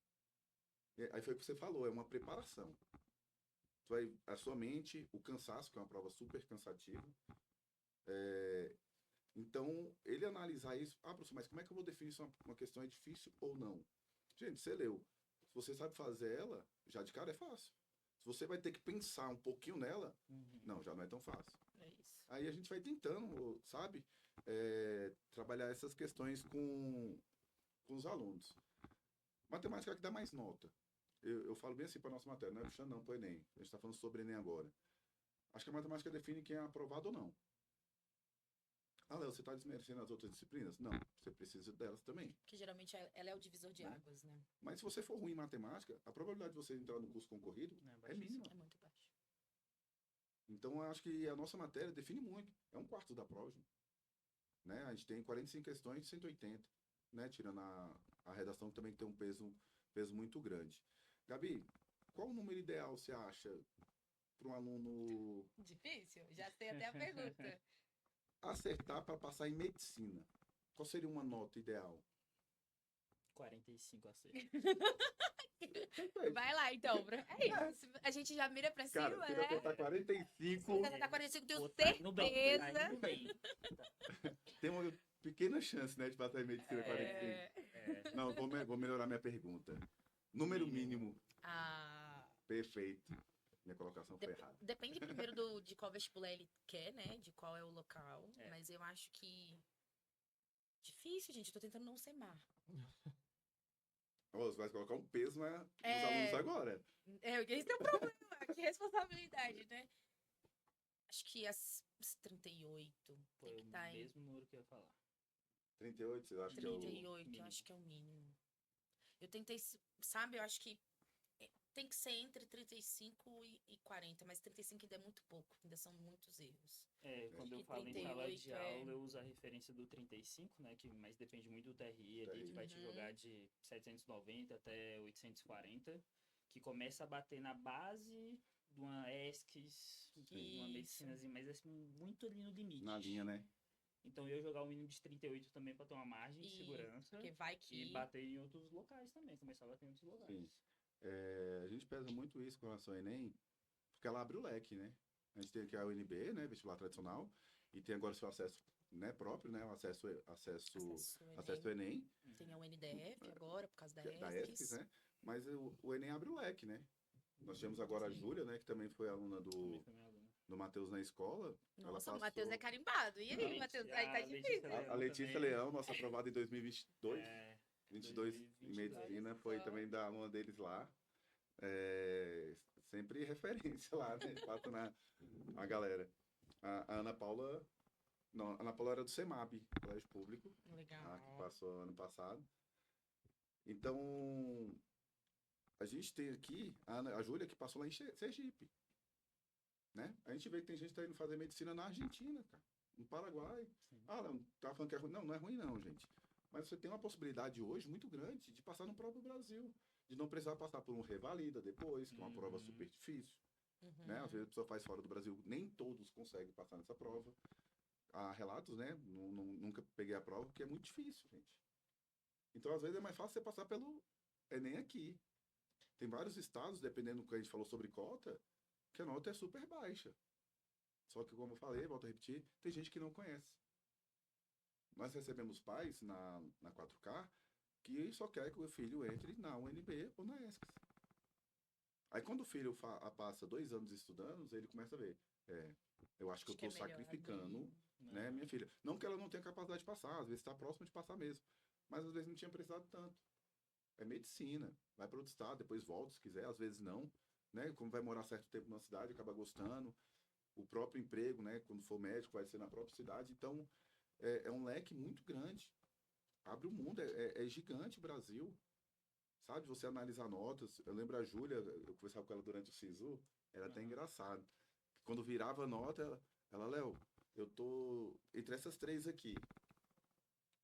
Aí foi o que você falou, é uma preparação. A sua mente, o cansaço, que é uma prova super cansativa. Então, ele analisar isso, professor, mas como é que eu vou definir se uma questão é difícil ou não? Gente, você leu. Se você sabe fazer ela, já de cara é fácil. Se você vai ter que pensar um pouquinho nela, não, já não é tão fácil. É isso. Aí a gente vai tentando, sabe, trabalhar essas questões com os alunos. Matemática é a que dá mais nota. Eu falo bem assim para nossa matéria, não é puxando não para o Enem. A gente está falando sobre Enem agora. Acho que a matemática define quem é aprovado ou não. Léo, você está desmerecendo as outras disciplinas? Não, você precisa delas também. Que geralmente ela é o divisor de águas, né? Mas se você for ruim em matemática, a probabilidade de você entrar no curso concorrido é mínima. É muito baixo. Então, eu acho que a nossa matéria define muito. É um quarto da prova, né? A gente tem 45 questões de 180, né? Tirando a redação, que também tem um peso muito grande. Gabi, qual o número ideal você acha para um aluno... Difícil? Já sei até a pergunta. acertar para passar em medicina? Qual seria uma nota ideal? 45 a 6. Vai lá, então. É isso. A gente já mira pra cima, Cara, né? você acertar 45... Se você acertar 45, tenho Tá indo bem, certeza. tá indo bem. Tem uma pequena chance, né, de passar em medicina 45. Não, vou melhorar minha pergunta. Número mínimo. Perfeito. Minha colocação foi errada. Depende primeiro de qual vestibular ele quer, né? De qual é o local. Mas eu acho que... Difícil, gente. Tô tentando não ser má. Você vai colocar um peso nos alunos agora. Esse é o problema. Que responsabilidade, né? Acho que as 38 Foi tem que estar o em... mesmo número que eu ia falar. 38, você acha que é o... 38, eu acho que é o mínimo. Eu tentei, sabe? Eu acho que tem que ser entre 35 e 40, mas 35 ainda é muito pouco, ainda são muitos erros. Quando eu E falo em sala 38 de aula, eu uso a referência do 35, né? Mas depende muito do TRI ali, que vai te Uhum. jogar de 790 até 840, que começa a bater na base de uma ESCS, de uma Isso. medicinazinha, mas assim, muito ali no limite. Na linha, né? Então eu ia jogar o mínimo de 38 também pra ter uma margem de Isso, segurança. porque vai E que... bater em outros locais também, começar a bater em outros locais. Sim. A gente pesa muito isso com relação ao Enem, porque ela abre o leque, né? A gente tem aqui a UNB, né? Vestibular tradicional, e tem agora o seu acesso, né, próprio, né? O acesso ao Enem, Tem a UNDF agora, por causa da que é da ESCS. ESCS, né? Mas o Enem abre o leque, né? Nós tínhamos agora a Sim. Júlia, né? Que também foi aluna Também foi minha aluna. do Matheus na escola. Ela Nossa, o passou... Matheus é carimbado. E aí, Não, Matheus? e Aí tá a Letícia difícil. Leão A Letícia também. Leão, nossa aprovada em 2022, É, 22 em 2022. medicina, foi Só. também da aluna deles lá. Sempre referência lá, né? Passa a galera. A Ana Paula. Não, a Ana Paula era do CEMAB, Colégio Público, a que Legal. passou ano passado. Então, a gente tem aqui a Júlia que passou lá em Sergipe. Né? A gente vê que tem gente que tá indo fazer medicina na Argentina, cara, no Paraguai. Sim. Ah, não, tá falando que é ruim. Não, não é ruim não, gente. Mas você tem uma possibilidade hoje muito grande de passar no próprio Brasil. De não precisar passar por um revalida depois, que é uma prova super difícil. Né? Às vezes a pessoa faz fora do Brasil, nem todos conseguem passar nessa prova. Há relatos, né? Nunca peguei a prova, porque é muito difícil, gente. Então, às vezes, é mais fácil você passar pelo Enem aqui. Tem vários estados, dependendo do que a gente falou sobre cota, que a nota é super baixa. Só que, como eu falei, volto a repetir, tem gente que não conhece. Nós recebemos pais na 4K que só quer que o filho entre na UNB ou na ESCS. Aí, quando o filho passa 2 anos estudando, ele começa a ver. Eu acho que eu Acho que é estou melhor sacrificando, abrir. né, minha filha. Não que ela não tenha capacidade de passar, às vezes está próxima de passar mesmo. Mas às vezes não tinha precisado tanto. É medicina. Vai para outro estado, depois volta se quiser, às vezes não. Né? Como vai morar certo tempo na cidade, acaba gostando. O próprio emprego, né? Quando for médico, vai ser na própria cidade. Então, é um leque muito grande. Abre o mundo, é gigante o Brasil. Sabe, você analisar notas. Eu lembro a Júlia, eu conversava com ela durante o SISU, era até engraçado. Quando virava a nota, ela Léo, eu tô entre essas 3 aqui.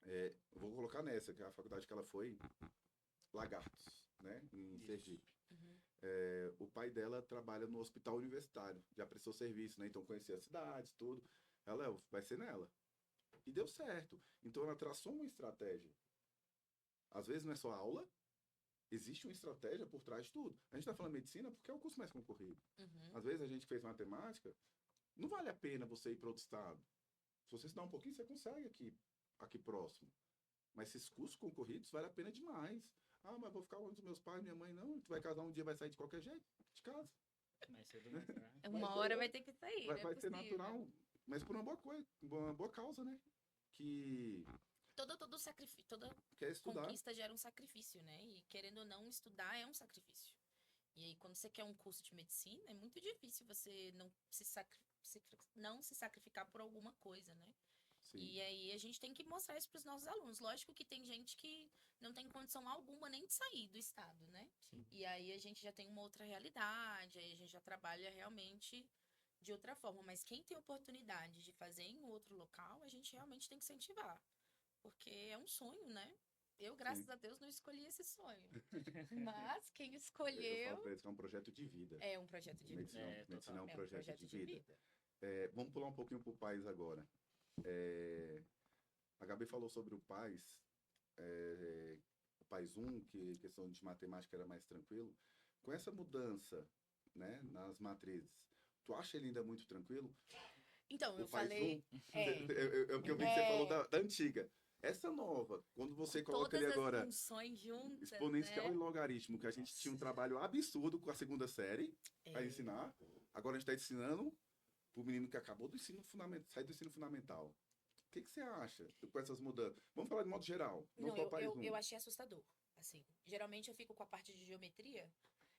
Eu vou colocar nessa, que é a faculdade que ela foi, Lagartos, né, em Sergipe. Uhum. O pai dela trabalha no hospital universitário, já prestou serviço, né, então conhecia a cidade, tudo. Ela, Léo, vai ser nela. E deu certo. Então ela traçou uma estratégia. Às vezes não é só aula, existe uma estratégia por trás de tudo. A gente está falando medicina porque é o curso mais concorrido. Uhum. Às vezes a gente que fez matemática, não vale a pena você ir para outro estado. Se você estudar um pouquinho, você consegue aqui próximo. Mas esses cursos concorridos vale a pena demais. Ah, mas vou ficar longe dos meus pais, minha mãe, não. Tu vai casar um dia, vai sair de qualquer jeito, de casa. Mais cedo ou mais tarde. Uma hora vai ter que sair, não é Vai ser possível. natural, mas por uma boa coisa, uma boa causa, né? Que Todo sacrifício, toda quer estudar. conquista gera um sacrifício, né? E querendo ou não, estudar é um sacrifício. E aí, quando você quer um curso de medicina, é muito difícil você não se sacrificar por alguma coisa, né? Sim. E aí a gente tem que mostrar isso para os nossos alunos. Lógico que tem gente que não tem condição alguma nem de sair do estado, né? Sim. E aí a gente já tem uma outra realidade, aí a gente já trabalha realmente de outra forma. Mas quem tem oportunidade de fazer em outro local, a gente realmente tem que incentivar. Porque é um sonho, né? Eu, graças a Deus, não escolhi esse sonho. Mas quem Eu escolheu falo pra eles que é um projeto de vida. é um projeto de vida. Medicina, medicina total. é um projeto de vida. vida. Vamos pular um pouquinho pro Paz agora. A Gabi falou sobre o Paz, o Paz 1, que questão de matemática era mais tranquilo. Com essa mudança, né, nas matrizes, tu acha ele ainda muito tranquilo? Então, eu O Paz falei. 1, é o que eu vi que você falou da antiga. Essa nova, quando você coloca Todas ele as agora funções juntas, exponencial né? e logaritmo, que a gente tinha um trabalho absurdo com a segunda série para É. ensinar. Agora a gente está ensinando pro menino que acabou do ensino fundamental, sai do ensino fundamental. O que você acha com essas mudanças? Vamos falar de modo geral, não Não, só Paz 1. eu achei assustador. Assim, geralmente eu fico com a parte de geometria,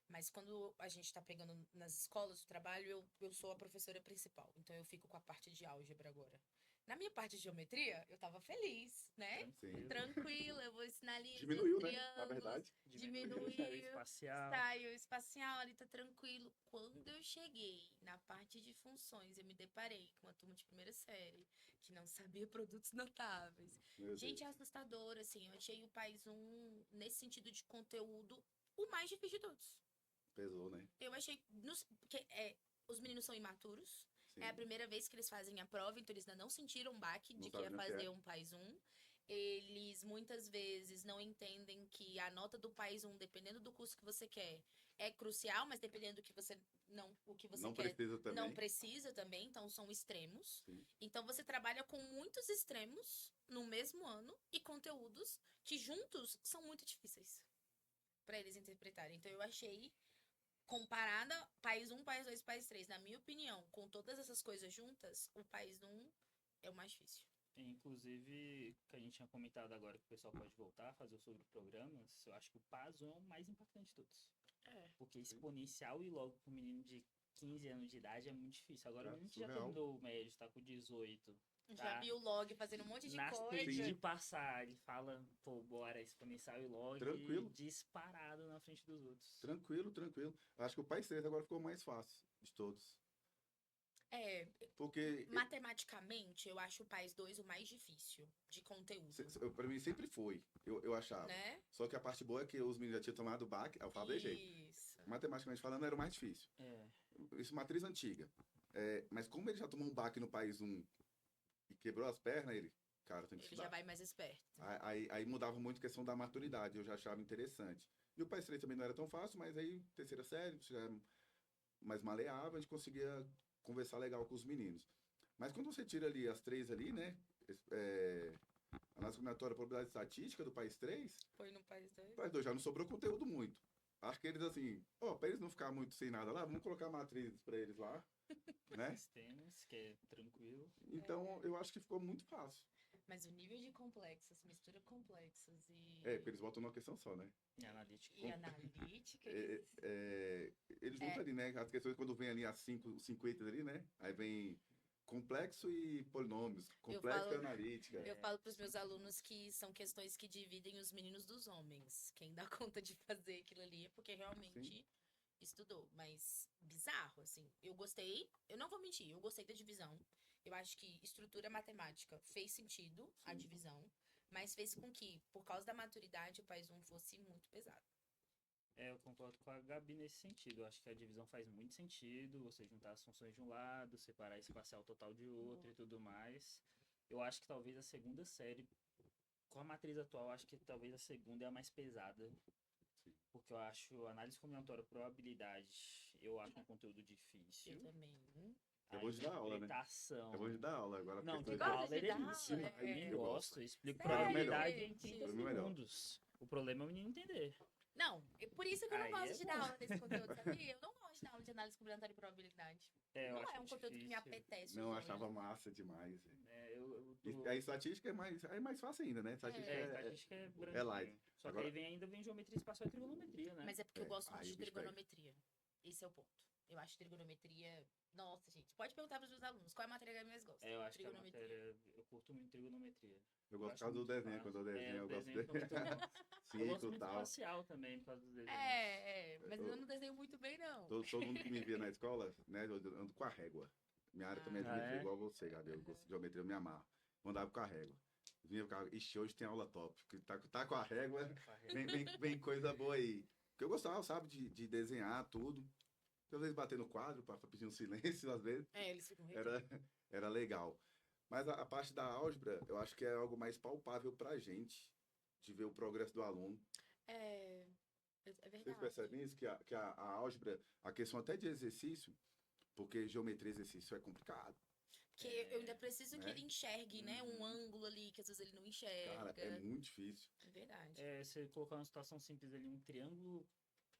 mas quando a gente tá pegando nas escolas o trabalho, eu sou a professora principal. Então eu fico com a parte de álgebra agora. Na minha parte de geometria, eu tava feliz, né? Sim. Tranquila, eu vou ensinar ali Diminuiu, os né? Na triângulos, verdade. diminuiu, o espacial. saiu espacial ali, tá tranquilo. Quando eu cheguei na parte de funções, eu me deparei com uma turma de primeira série que não sabia produtos notáveis. Meu Gente, é Deus. assustador, assim. Eu achei o País 1, nesse sentido de conteúdo, o mais difícil de todos. Pesou, né? Eu achei. Porque, os meninos são imaturos. Sim. É a primeira vez que eles fazem a prova, então eles ainda não sentiram um baque Não de que ia sabem o que é. fazer um País 1. Eles muitas vezes não entendem que a nota do País 1, dependendo do curso que você quer, é crucial, mas dependendo do que você não, o que você Não quer, precisa também. não precisa também, então são extremos. Sim. Então você trabalha com muitos extremos no mesmo ano e conteúdos que juntos são muito difíceis para eles interpretarem. Então eu achei comparada País 1, País 2, País 3, na minha opinião, com todas essas coisas juntas, o País 1 é o mais difícil. Inclusive, que a gente tinha comentado agora que o pessoal pode voltar a fazer sobre programas, eu acho que o PASO é o mais impactante de todos. Porque exponencial e logo com um menino de 15 anos de idade é muito difícil. Agora o menino que já surreal. terminou o médio, tá com 18. Já Tá. vi o log fazendo um monte de Na coisa. stage de passar, ele fala, pô, bora, exponencial e log Tranquilo. disparado na frente dos outros. Tranquilo, tranquilo. Acho que o País 3 agora ficou mais fácil de todos. Porque Matematicamente, eu acho o País 2 o mais difícil de conteúdo. pra mim sempre foi, eu achava. Né? Só que a parte boa é que os meninos já tinham tomado o baque, alfabeto de jeito. Isso. Matematicamente falando, era o mais difícil. É. Isso matriz antiga. Mas como ele já tomou um baque no País 1 e quebrou as pernas, cara, tem que Ele estudar. já vai mais esperto. Aí mudava muito a questão da maturidade, eu já achava interessante. E o País 3 também não era tão fácil, mas aí, terceira série, já era mais maleável, a gente conseguia conversar legal com os meninos. Mas quando você tira ali as três ali, né? Análise combinatória, probabilidade estatística do País 3, Foi no País 2? o País 2 já não sobrou conteúdo muito. Acho que eles assim, pra eles não ficar muito sem nada lá, vamos colocar matrizes pra eles lá, né? Sistemas, que é tranquilo. Então, eu acho que ficou muito fácil. Mas o nível de complexos, mistura complexos e... Porque eles botam numa questão só, né? E analítica. E analítica. Eles juntam ali, né? As questões quando vem ali as 50 ali, né? Aí vem complexo e polinômios, complexo e analítica. Eu falo para os meus alunos que são questões que dividem os meninos dos homens. Quem dá conta de fazer aquilo ali é porque realmente estudou. Mas bizarro, assim. Eu gostei, eu não vou mentir, eu gostei da divisão. Eu acho que estrutura matemática fez sentido, a divisão. Mas fez com que, por causa da maturidade, o País 1 fosse muito pesado. Eu concordo com a Gabi nesse sentido. Eu acho que a divisão faz muito sentido, você juntar as funções de um lado, separar espacial total de outro e tudo mais. Eu acho que talvez a segunda série, com a matriz atual, acho que talvez a segunda é a mais pesada. Sim. Porque eu acho análise combinatória, probabilidade, eu acho um conteúdo difícil. Eu também. É bom de dar aula, né? Interpretação. É bom de dar aula agora. Não, porque de tô- dar gosta aula é de dar delícia. aula? Eu Eu gosto, eu explico Sério, probabilidade em gente? 30 Pra mim, melhor. segundos. O problema é o menino entender. Não, por isso que eu não Aí gosto é de bom. dar aula desse conteúdo, sabia? Eu não gosto de dar aula de análise combinatória e probabilidade. Eu Não acho é um conteúdo que me difícil. apetece. Não, hoje. achava massa demais. Eu E tô... a estatística é mais fácil ainda, né? Estatística estatística é branquinho. light. Só Agora- que aí vem geometria espacial e trigonometria, né? Mas é porque eu gosto muito aí de o bicho pega. trigonometria. Esse é o ponto. Eu acho trigonometria... Nossa, gente. Pode perguntar para os meus alunos. Qual é a matéria que eu mais gosto? Eu acho que a Trigonometria. matéria... Eu curto muito trigonometria. Eu gosto por acho causa do muito desenho. fácil. Quando eu desenho, eu os gosto desenhos de são muito bons. Eu gosto ciclo e muito tal. espacial também, por causa dos desenhos. Mas eu não desenho muito bem, não. Todo mundo que me via na escola, né? Eu ando com a régua. Minha área também é Ah, geometria, é? igual você, Gabi. Eu gosto de geometria, eu me amarro. Eu andava com a régua. Vinha ficar, ixi, hoje tem aula top. Porque tá com a régua, vem coisa boa aí. Porque eu gostava, sabe, de desenhar tudo. Às vezes bater no quadro pra pedir um silêncio, às vezes. Eles ficam reclamando. Era legal. Mas a parte da álgebra, eu acho que é algo mais palpável pra gente, de ver o progresso do aluno. É verdade. Vocês percebem isso? Que a álgebra, a questão até de exercício, porque geometria e exercício é complicado. Porque eu ainda preciso que né? ele enxergue, né? Um ângulo ali que às vezes ele não enxerga. Cara, é muito difícil. É verdade. Você colocar uma situação simples ali, um triângulo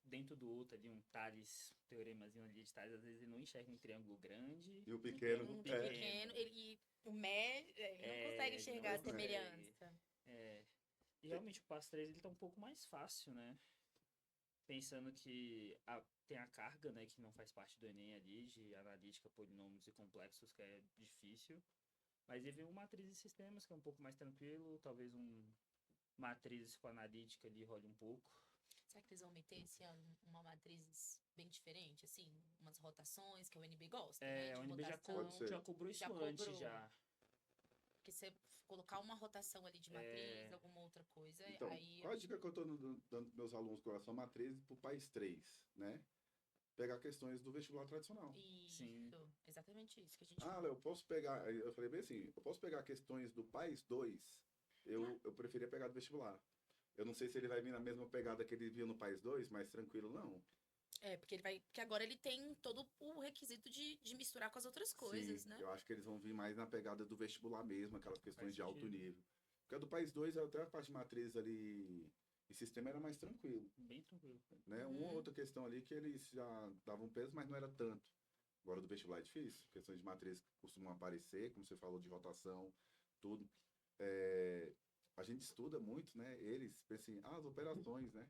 dentro do outro ali, um Tales, teoremazinho ali de Tales, às vezes ele não enxerga um triângulo grande. E o pequeno, Um é, pequeno, o médio, ele não consegue enxergar a não consegue. semelhança. E realmente o passo 3 ele tá um pouco mais fácil, né? Pensando que tem a carga, né, que não faz parte do Enem ali, de analítica, polinômios e complexos, que é difícil. Mas ele vem um matriz de sistemas, que é um pouco mais tranquilo, talvez matriz com analítica ali role um pouco. Será que eles vão meter esse ano uma matriz bem diferente, assim? Umas rotações que o NB gosta, né? O De NB rotação. já cobrou isso Já antes, cobrou. já. Porque você colocar uma rotação ali de matriz, alguma outra coisa, Então, aí... qual a dica que eu estou dando para meus alunos com relação a matriz para o país 3, né? Pegar questões do vestibular tradicional. Sim. Isso, exatamente isso que a gente Ah, Léo, eu posso pegar. Eu falei bem assim, eu posso pegar questões do país 2, eu preferia pegar do vestibular. Eu não sei se ele vai vir na mesma pegada que ele viu no país 2, mais tranquilo, não. porque ele vai. Porque agora ele tem todo o requisito de misturar com as outras coisas, Sim, né? eu acho que eles vão vir mais na pegada do vestibular mesmo, aquelas questões Faz de alto sentido. nível. Porque a do país 2, até a parte de matriz ali e sistema era mais tranquilo, Bem tranquilo. né? Uma ou outra questão ali que eles já davam peso, mas não era tanto. Agora do vestibular é difícil. Questões de matriz costumam aparecer, como você falou, de rotação, tudo. A gente estuda muito, né? Eles pensam assim, as operações, né?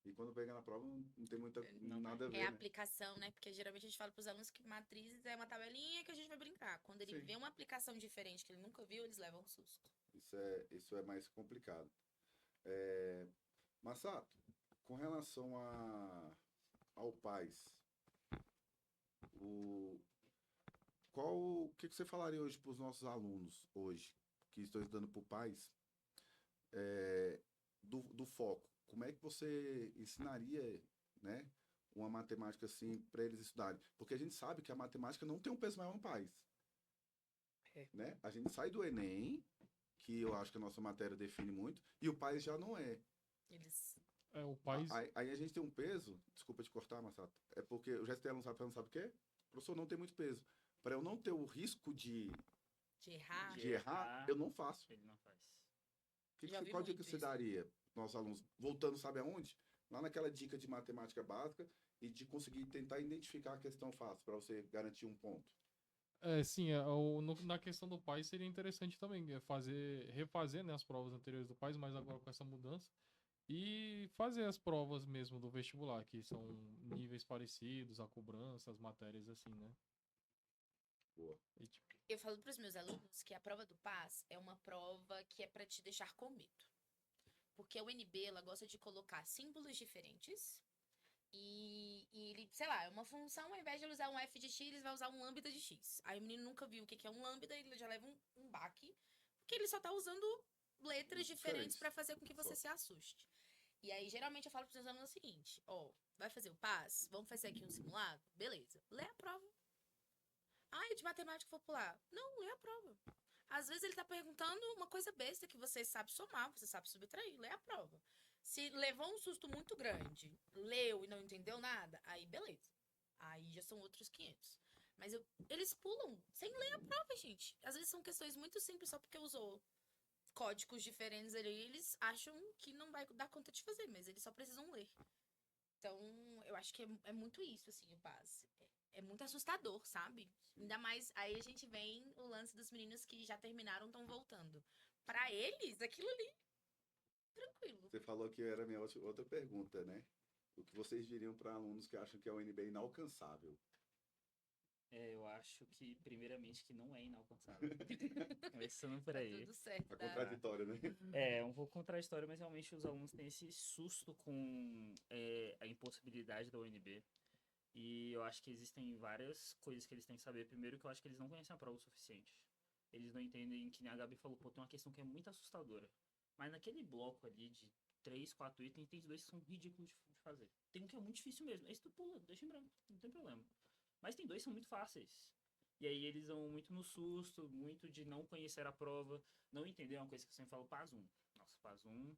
E quando pega na prova não tem nada a ver, É a né? aplicação, né? Porque geralmente a gente fala pros alunos que matrizes é uma tabelinha que a gente vai brincar. Quando ele Sim. vê uma aplicação diferente que ele nunca viu, eles levam um susto. Isso é mais complicado. Massato, com relação ao PAS, o, o que você falaria hoje para os nossos alunos hoje, que estão estudando para o PAS, do foco? Como é que você ensinaria, né, uma matemática assim para eles estudarem? Porque a gente sabe que a matemática não tem um peso maior no PAS. Né? A gente sai do Enem, que eu acho que a nossa matéria define muito, e o PAS já não é. Eles. O país. Aí a gente tem um peso, desculpa te cortar, Massato, é porque o GSTL não sabe o quê? O professor não tem muito peso. Para eu não ter o risco de De errar. errar, eu não faço. Ele não faz. Já vi Qual dica muito que você isso. daria para nossos alunos? Voltando, sabe aonde? Lá naquela dica de matemática básica e de conseguir tentar identificar a questão fácil, para você garantir um ponto. Sim, na questão do país seria interessante também refazer, né, as provas anteriores do país, mas agora com essa mudança. E fazer as provas mesmo do vestibular, que são níveis parecidos, a cobrança, as matérias assim, né? Boa. E, tipo, Eu falo pros meus alunos que a prova do PAS é uma prova que é pra te deixar com medo. Porque a UNB, ela gosta de colocar símbolos diferentes. E ele, sei lá, é uma função, ao invés de ele usar um f de x, ele vai usar um lambda de x. Aí o menino nunca viu o que é um lambda, ele já leva um baque, porque ele só tá usando letras diferentes pra fazer com que você se assuste. E aí, geralmente, eu falo pros meus alunos o seguinte: ó, vai fazer o PAS? Vamos fazer aqui um simulado? Beleza. Lê a prova. Ah, e de matemática popular? Não, lê a prova. Às vezes ele tá perguntando uma coisa besta que você sabe somar, você sabe subtrair, lê a prova. Se levou um susto muito grande, leu e não entendeu nada, aí beleza. Aí já são outros 500. Mas eles pulam sem ler a prova, gente. Às vezes são questões muito simples só porque usou códigos diferentes ali, eles acham que não vai dar conta de fazer, mas eles só precisam ler. Então, eu acho que é muito isso, assim, o PAS. É muito assustador, sabe? Ainda mais, aí a gente vem o lance dos meninos que já terminaram, estão voltando. Pra eles, aquilo ali, tranquilo. Você falou que era a minha outra pergunta, né? O que vocês diriam para alunos que acham que a UNB é inalcançável? Eu acho que, primeiramente, que não é inalcançável. Começando por Tá aí. tudo certo, A tá? contraditória, né? É um pouco contraditório, mas realmente os alunos têm esse susto com a impossibilidade da UNB. E eu acho que existem várias coisas que eles têm que saber. Primeiro, que eu acho que eles não conhecem a prova o suficiente. Eles não entendem que nem a Gabi falou, pô, tem uma questão que é muito assustadora. Mas naquele bloco ali de 3, 4 itens, tem dois que são ridículos de fazer. Tem um que é muito difícil mesmo. Esse tu pula, deixa em branco, não tem problema. Mas tem dois que são muito fáceis. E aí eles vão muito no susto, muito de não conhecer a prova, não entender uma coisa que eu sempre falo, PAS 1. Nossa, PAS 1.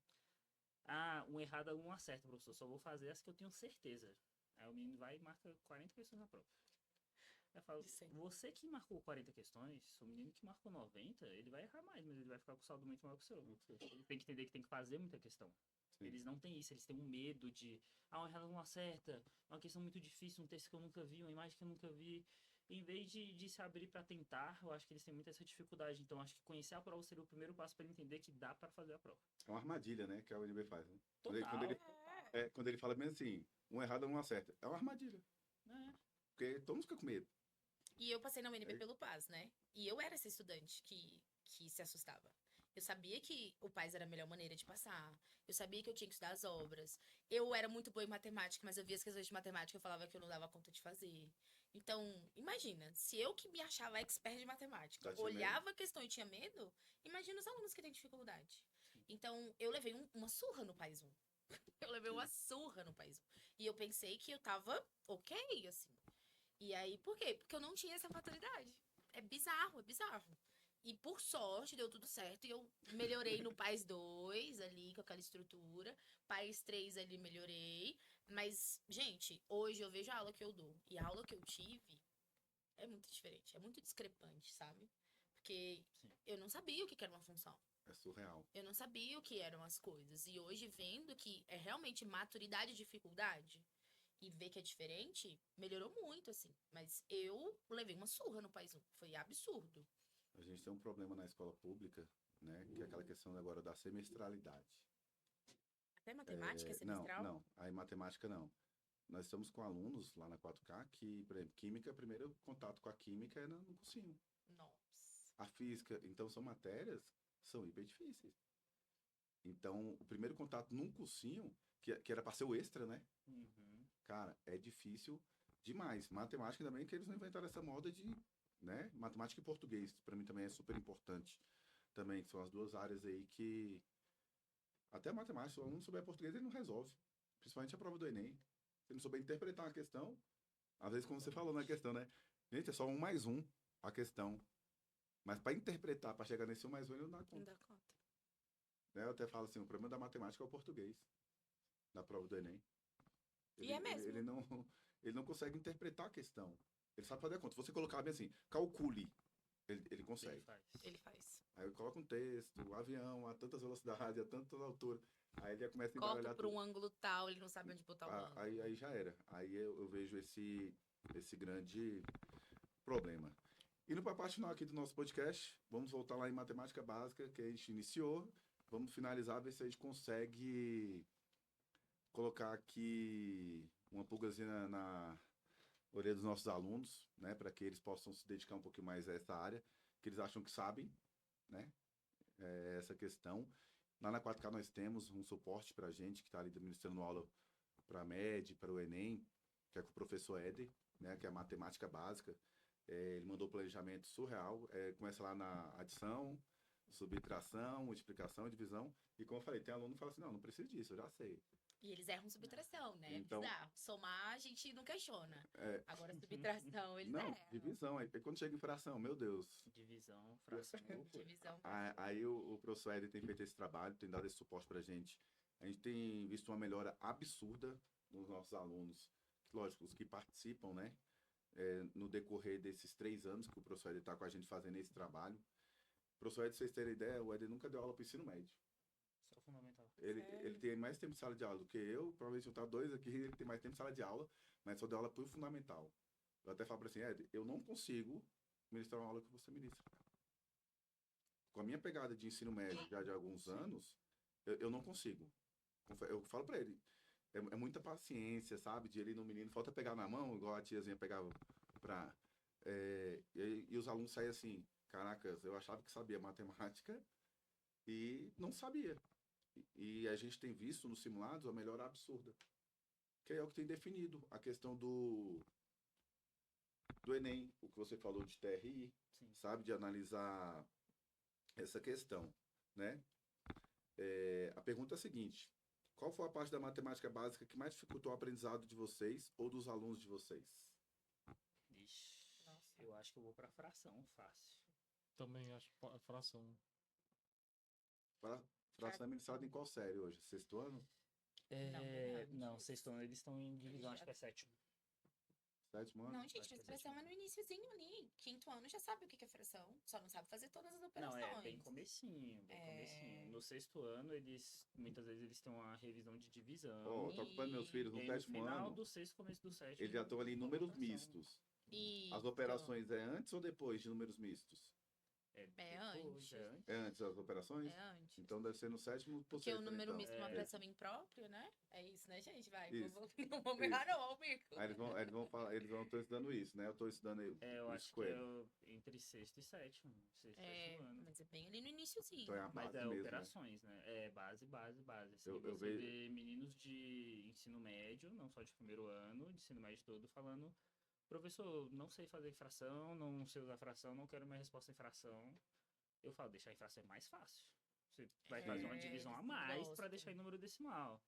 Ah, um errado, um acerta, professor. Só vou fazer as que eu tenho certeza. Aí o menino vai e marca 40 questões na prova. Eu falo, você que marcou 40 questões, o menino que marcou 90, ele vai errar mais, mas ele vai ficar com saldo muito maior que o seu. Ele tem que entender que tem que fazer muita questão. Sim. Eles não têm isso, eles têm um medo de, um errado não acerta, uma questão muito difícil, um texto que eu nunca vi, uma imagem que eu nunca vi. Em vez de se abrir para tentar, eu acho que eles têm muita essa dificuldade. Então, acho que conhecer a prova seria o primeiro passo para ele entender que dá para fazer a prova. É uma armadilha, né? Que a UNB faz, né? Total. Quando ele fala mesmo assim, um errado não acerta. É uma armadilha. Porque todo mundo fica com medo. E eu passei na UNB pelo PAS, né? E eu era essa estudante que que se assustava. Eu sabia que o PAS era a melhor maneira de passar. Eu sabia que eu tinha que estudar as obras. Eu era muito boa em matemática, mas eu via as questões de matemática e eu falava que eu não dava conta de fazer. Então, imagina, se eu que me achava expert de matemática, Já tinha olhava a questão e tinha medo, imagina os alunos que têm dificuldade. Então, eu levei uma surra no PAS 1. Eu levei uma surra no PAS 1. E eu pensei que eu tava ok, assim. E aí, por quê? Porque eu não tinha essa maturidade. É bizarro, é bizarro. E por sorte deu tudo certo e eu melhorei no PAS 2 ali, com aquela estrutura. PAS 3 ali melhorei. Mas, gente, hoje eu vejo a aula que eu dou. E a aula que eu tive é muito diferente. É muito discrepante, sabe? Porque Sim. eu não sabia o que era uma função. É surreal. Eu não sabia o que eram as coisas. E hoje, vendo que é realmente maturidade e dificuldade, e ver que é diferente, melhorou muito, assim. Mas eu levei uma surra no PAS 1. Foi absurdo. A gente tem um problema na escola pública, né? Que é aquela questão agora da semestralidade. Até matemática, Não, semestral? não. Aí matemática não. Nós estamos com alunos lá na 4K que, por exemplo, química, primeiro contato com a química é no cursinho. Nossa. A física, então são matérias, são hiper difíceis. Então, o primeiro contato num cursinho, que era para ser o extra, né? Uhum. Cara, é difícil demais. Matemática também, que eles não inventaram essa moda de, né? Matemática e português, para mim também é super importante. Também são as duas áreas aí que até matemática, se o aluno souber português, ele não resolve. Principalmente a prova do Enem. Se ele não souber interpretar uma questão, às vezes como você falou na questão, né? Gente, é só 1 mais 1 a questão. Mas para interpretar, para chegar nesse 1 mais 1, ele não dá Não conta. dá conta. Né? Eu até falo assim, o problema da matemática é o português. Na prova do Enem. E é mesmo. Ele não consegue interpretar a questão. Ele sabe fazer a conta. Se você colocar bem assim, calcule, ele Ele consegue. faz. Ele faz. Aí eu coloco um texto, o avião a tantas velocidades, a tantas alturas. Aí ele já começa a Corta embaralhar por tudo. um ângulo tal, ele não sabe onde botar o ângulo. Aí já era. Aí eu vejo esse grande problema. Indo para a parte final aqui do nosso podcast, vamos voltar lá em matemática básica, que a gente iniciou. Vamos finalizar, ver se a gente consegue colocar aqui uma pulgazinha na orelha dos nossos alunos, né, para que eles possam se dedicar um pouquinho mais a essa área, que eles acham que sabem, né, essa questão. Lá na 4K nós temos um suporte para a gente, que está ali administrando aula para a MED, para o Enem, que é com o professor Éder, né, que é a matemática básica. Ele mandou planejamento surreal, começa lá na adição, subtração, multiplicação, divisão, e como eu falei, tem aluno que fala assim, não precisa disso, eu já sei. E eles erram subtração, né? Então- Bizarro. Somar, a gente não questiona. É, Agora, subtração, eles não, erram. divisão, aí quando chega em fração, meu Deus. Divisão, fração, loucura. Divisão. Aí o professor Éder tem feito esse trabalho, tem dado esse suporte pra gente. A gente tem visto uma melhora absurda nos nossos alunos, lógico, os que participam, né? No decorrer desses 3 anos que o professor Éder está com a gente fazendo esse trabalho. O professor Éder, pra vocês terem ideia, o Éder nunca deu aula para o ensino médio. Só fundamental. Ele tem mais tempo de sala de aula do que eu, provavelmente juntar 2 aqui, ele tem mais tempo de sala de aula, mas só deu aula para o fundamental. Eu até falo para assim, Éder, eu não consigo ministrar uma aula que você ministra. Com a minha pegada de ensino médio já de alguns anos, eu não consigo. Eu falo para ele, é muita paciência, sabe? De ele no menino, falta pegar na mão, igual a tiazinha pegava pra... e os alunos saem assim, caracas, eu achava que sabia matemática e não sabia. E a gente tem visto nos simulados a melhora absurda. Que é o que tem definido a questão do Enem, o que você falou de TRI, Sim. sabe? De analisar essa questão, né? A pergunta é a seguinte: qual foi a parte da matemática básica que mais dificultou o aprendizado de vocês ou dos alunos de vocês? Ixi, Nossa. eu acho que eu vou pra fração, fácil. Também acho fração. Fração é ministrada em qual série hoje? 6º ano? Não, sexto ano eles estão em divisão, acho que é sétimo. 7º ano? Não, gente, Acho que mas é fração é sétimo. no iniciozinho ali. 5º ano já sabe o que é fração. Só não sabe fazer todas as Não, operações. bem comecinho, bem comecinho. No sexto ano, muitas vezes eles têm uma revisão de divisão. Ó, tô ocupando meus filhos E no aí, no 7º final ano, do sexto, começo do sétimo. eles já estão ali em toma números fração. mistos. E As operações é antes ou depois de números mistos? É Depois, antes. É antes das operações? É antes. Então deve ser no 7º por Porque o sexto, né, número então. misto é uma É. fração imprópria, né? É isso, né, gente? Vai, Isso. não vamos errar não, amigo. Aí eles vão falar, eles vão estão estudando isso, né? Eu estou estudando Eu isso acho com que ele. entre sexto e sétimo. Sexto e sétimo ano. Mas Mas é bem ali no iniciozinho. Então é a Mas base é mesmo, né? operações, né? É base. Assim, Eu você vejo- vê meninos de ensino médio, não só de primeiro ano, de ensino médio todo, falando: professor, não sei fazer fração, não sei usar fração, não quero minha resposta em fração. Eu falo: deixar em fração é mais fácil. Você vai fazer uma divisão a eles mais para gostam. deixar em número decimal.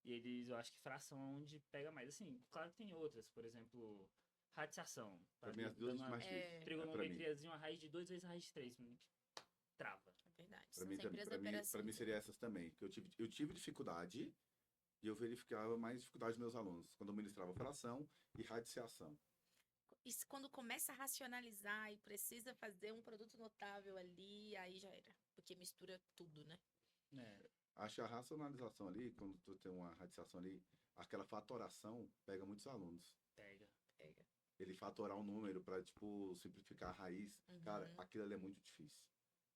E eles, eu acho que fração é onde pega mais. Assim, claro que tem outras, por exemplo, radiciação. Tá Pra mim, ali as duas dando uma mais difíceis. Pra mim. trigonometriazinha, uma raiz de 2 vezes a raiz de 3. Trava. É verdade. Pra São mim, sempre as pra mim operações. seria essas também. Que eu tive dificuldade e eu verificava mais dificuldade dos meus alunos. Quando eu ministrava fração e radiciação. Isso quando começa a racionalizar e precisa fazer um produto notável ali, aí já era. Porque mistura tudo, né? É. Acho que a racionalização ali, quando tu tem uma radiciação ali, aquela fatoração pega muitos alunos. Pega. Pega. Ele fatorar um número pra, tipo, simplificar a raiz. Cara, Uhum. aquilo ali é muito difícil.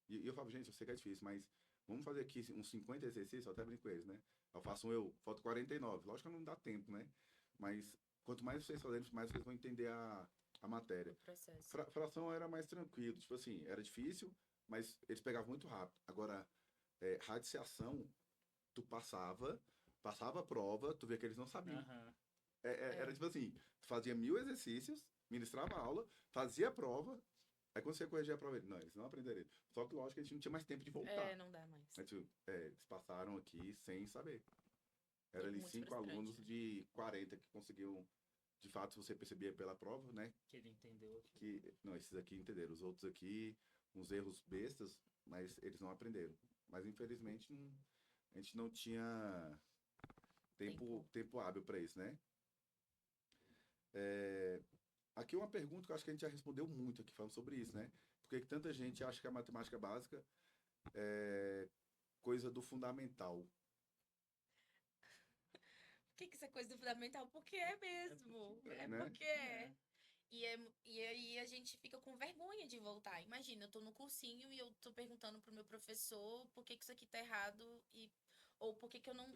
E eu falo, gente, eu sei que é difícil, mas vamos fazer aqui uns 50 exercícios, eu até brinco com eles, né? Eu faço falta 49. Lógico que não dá tempo, né? Mas quanto mais vocês fazerem, mais vocês vão entender a matéria. O processo. Fração era mais tranquilo, tipo assim, era difícil, mas eles pegavam muito rápido. Agora, radiciação, tu passava a prova, tu vê que eles não sabiam. Aham. Era tipo assim, tu fazia 1000 exercícios, ministrava a aula, fazia a prova, aí quando você corrigia a prova, não, eles não aprenderam. Só que lógico que a gente não tinha mais tempo de voltar. É, não dá mais. Aí, tipo, eles passaram aqui sem saber. Era É ali muito 5 frustrante, alunos né? de 40 que conseguiam, de fato, você percebia pela prova, né? Que ele entendeu aqui. Não, esses aqui entenderam. Os outros aqui, uns erros bestas, mas eles não aprenderam. Mas infelizmente a gente não tinha tempo hábil para isso, né? Aqui uma pergunta que eu acho que a gente já respondeu muito aqui falando sobre isso, né? Por que que tanta gente acha que a matemática básica é coisa do fundamental? Por que isso é coisa do fundamental? Porque é mesmo. É Né? porque é. E aí a gente fica com vergonha de voltar. Imagina, eu tô no cursinho e eu tô perguntando pro meu professor por que isso aqui tá errado ou por que eu não.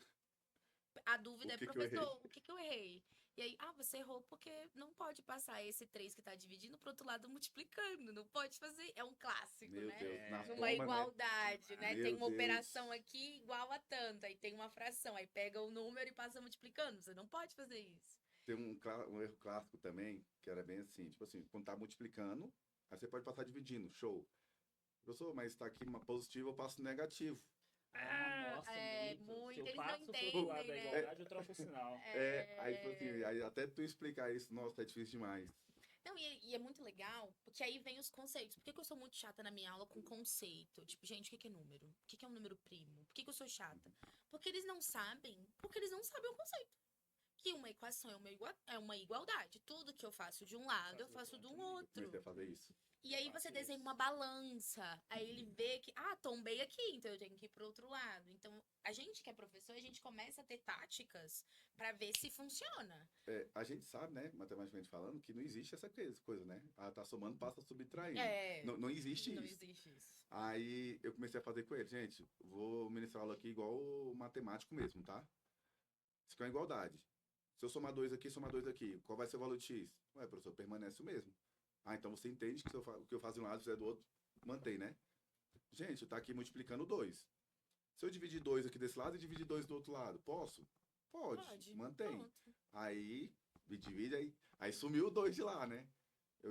A dúvida O é, que que eu errei? professor, o que eu errei? E aí, você errou porque não pode passar esse 3 que tá dividindo pro outro lado multiplicando. Não pode fazer. É um clássico, Meu né? Deus, na Numa forma, né? igualdade, né? Meu Tem uma Deus. operação aqui igual a tanto, aí tem uma fração, aí pega o número e passa multiplicando. Você não pode fazer isso. Tem um erro clássico também, que era bem assim, tipo assim, quando tá multiplicando, aí você pode passar dividindo, show. Professor, mas tá aqui uma positiva, eu passo negativo. Nossa, É muito. Se muito. eu Eles não passo pro outro lado entendem, da né? igualdade, eu troco o sinal. Aí, tipo assim, aí até tu explicar isso, nossa, é difícil demais. Não, e é muito legal, porque aí vem os conceitos. Por que eu sou muito chata na minha aula com conceito? Tipo, gente, o que é número? O que é um número primo? Por que eu sou chata? Porque eles não sabem o conceito. Que uma equação é uma igualdade. Tudo que eu faço de um lado, eu faço do outro. Comecei a fazer isso. E aí você desenha uma balança. Aí ele vê que, tombei aqui, então eu tenho que ir pro outro lado. Então, a gente que é professor, a gente começa a ter táticas pra ver se funciona. A gente sabe, né, matematicamente falando, que não existe essa coisa, né? Ah, tá somando, passa subtraindo. É. Não existe Não isso. existe isso. Aí eu comecei a fazer com ele, gente, vou ministrar aula aqui igual o matemático mesmo, tá? Isso aqui é uma igualdade. Se eu somar 2 aqui, somar 2 aqui, qual vai ser o valor de x? Ué, professor, permanece o mesmo. Então você entende que se o que eu faço de um lado, fizer do outro, mantém, né? Gente, tá aqui multiplicando 2. Se eu dividir 2 aqui desse lado e dividir 2 do outro lado, posso? Pode. Mantém. Pronto. Aí, me divide aí sumiu o 2 de lá, né?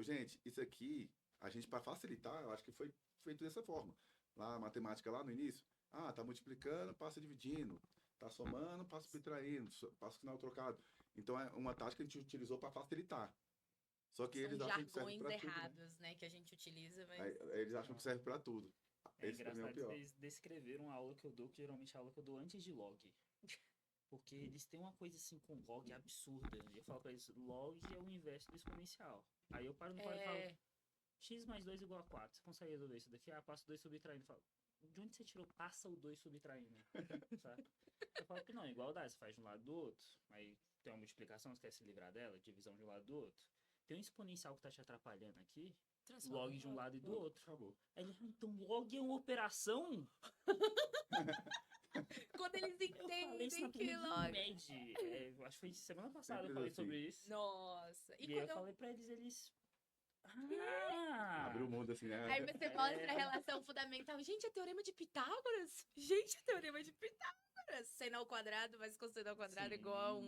Gente, isso aqui, a gente, para facilitar, eu acho que foi feito dessa forma. Lá, a matemática lá no início, tá multiplicando, passa dividindo. Tá somando, passa subtraindo, passa o sinal trocado. Então é uma tática que a gente utilizou para facilitar. Só que São eles acham que serve jargões para tudo, né? errados, né, que a gente utiliza, mas... Aí eles acham que serve para tudo. É Esse pra mim é o engraçado pior. vocês descreveram uma aula que eu dou, que geralmente é a aula que eu dou antes de log. Porque eles têm uma coisa assim com log absurda. Eu falo pra eles, log é o inverso do exponencial. Aí eu paro no quadro e falo, x mais 2 igual a 4. Você consegue resolver isso daqui? Passa o 2 subtraindo. Eu falo, de onde você tirou passa o 2 subtraindo? Sabe? Eu falo que não, igualdade, você faz de um lado do outro. Aí tem uma multiplicação, você quer se livrar dela, divisão de um lado do outro. Tem um exponencial que tá te atrapalhando aqui, log de um lado e do outro. Acabou. Aí ele, então log é uma operação? Quando eles Eu falei isso na entendem que turma log... de MED. Eu acho que foi semana passada eu Simples falei assim. sobre isso. Nossa. E aí eu falei pra eles, Abre o mundo assim, né? Aí você mostra a relação fundamental. Gente, é teorema de Pitágoras? Gente, é teorema de Pitágoras. Seno ao quadrado, mas cosseno ao quadrado é igual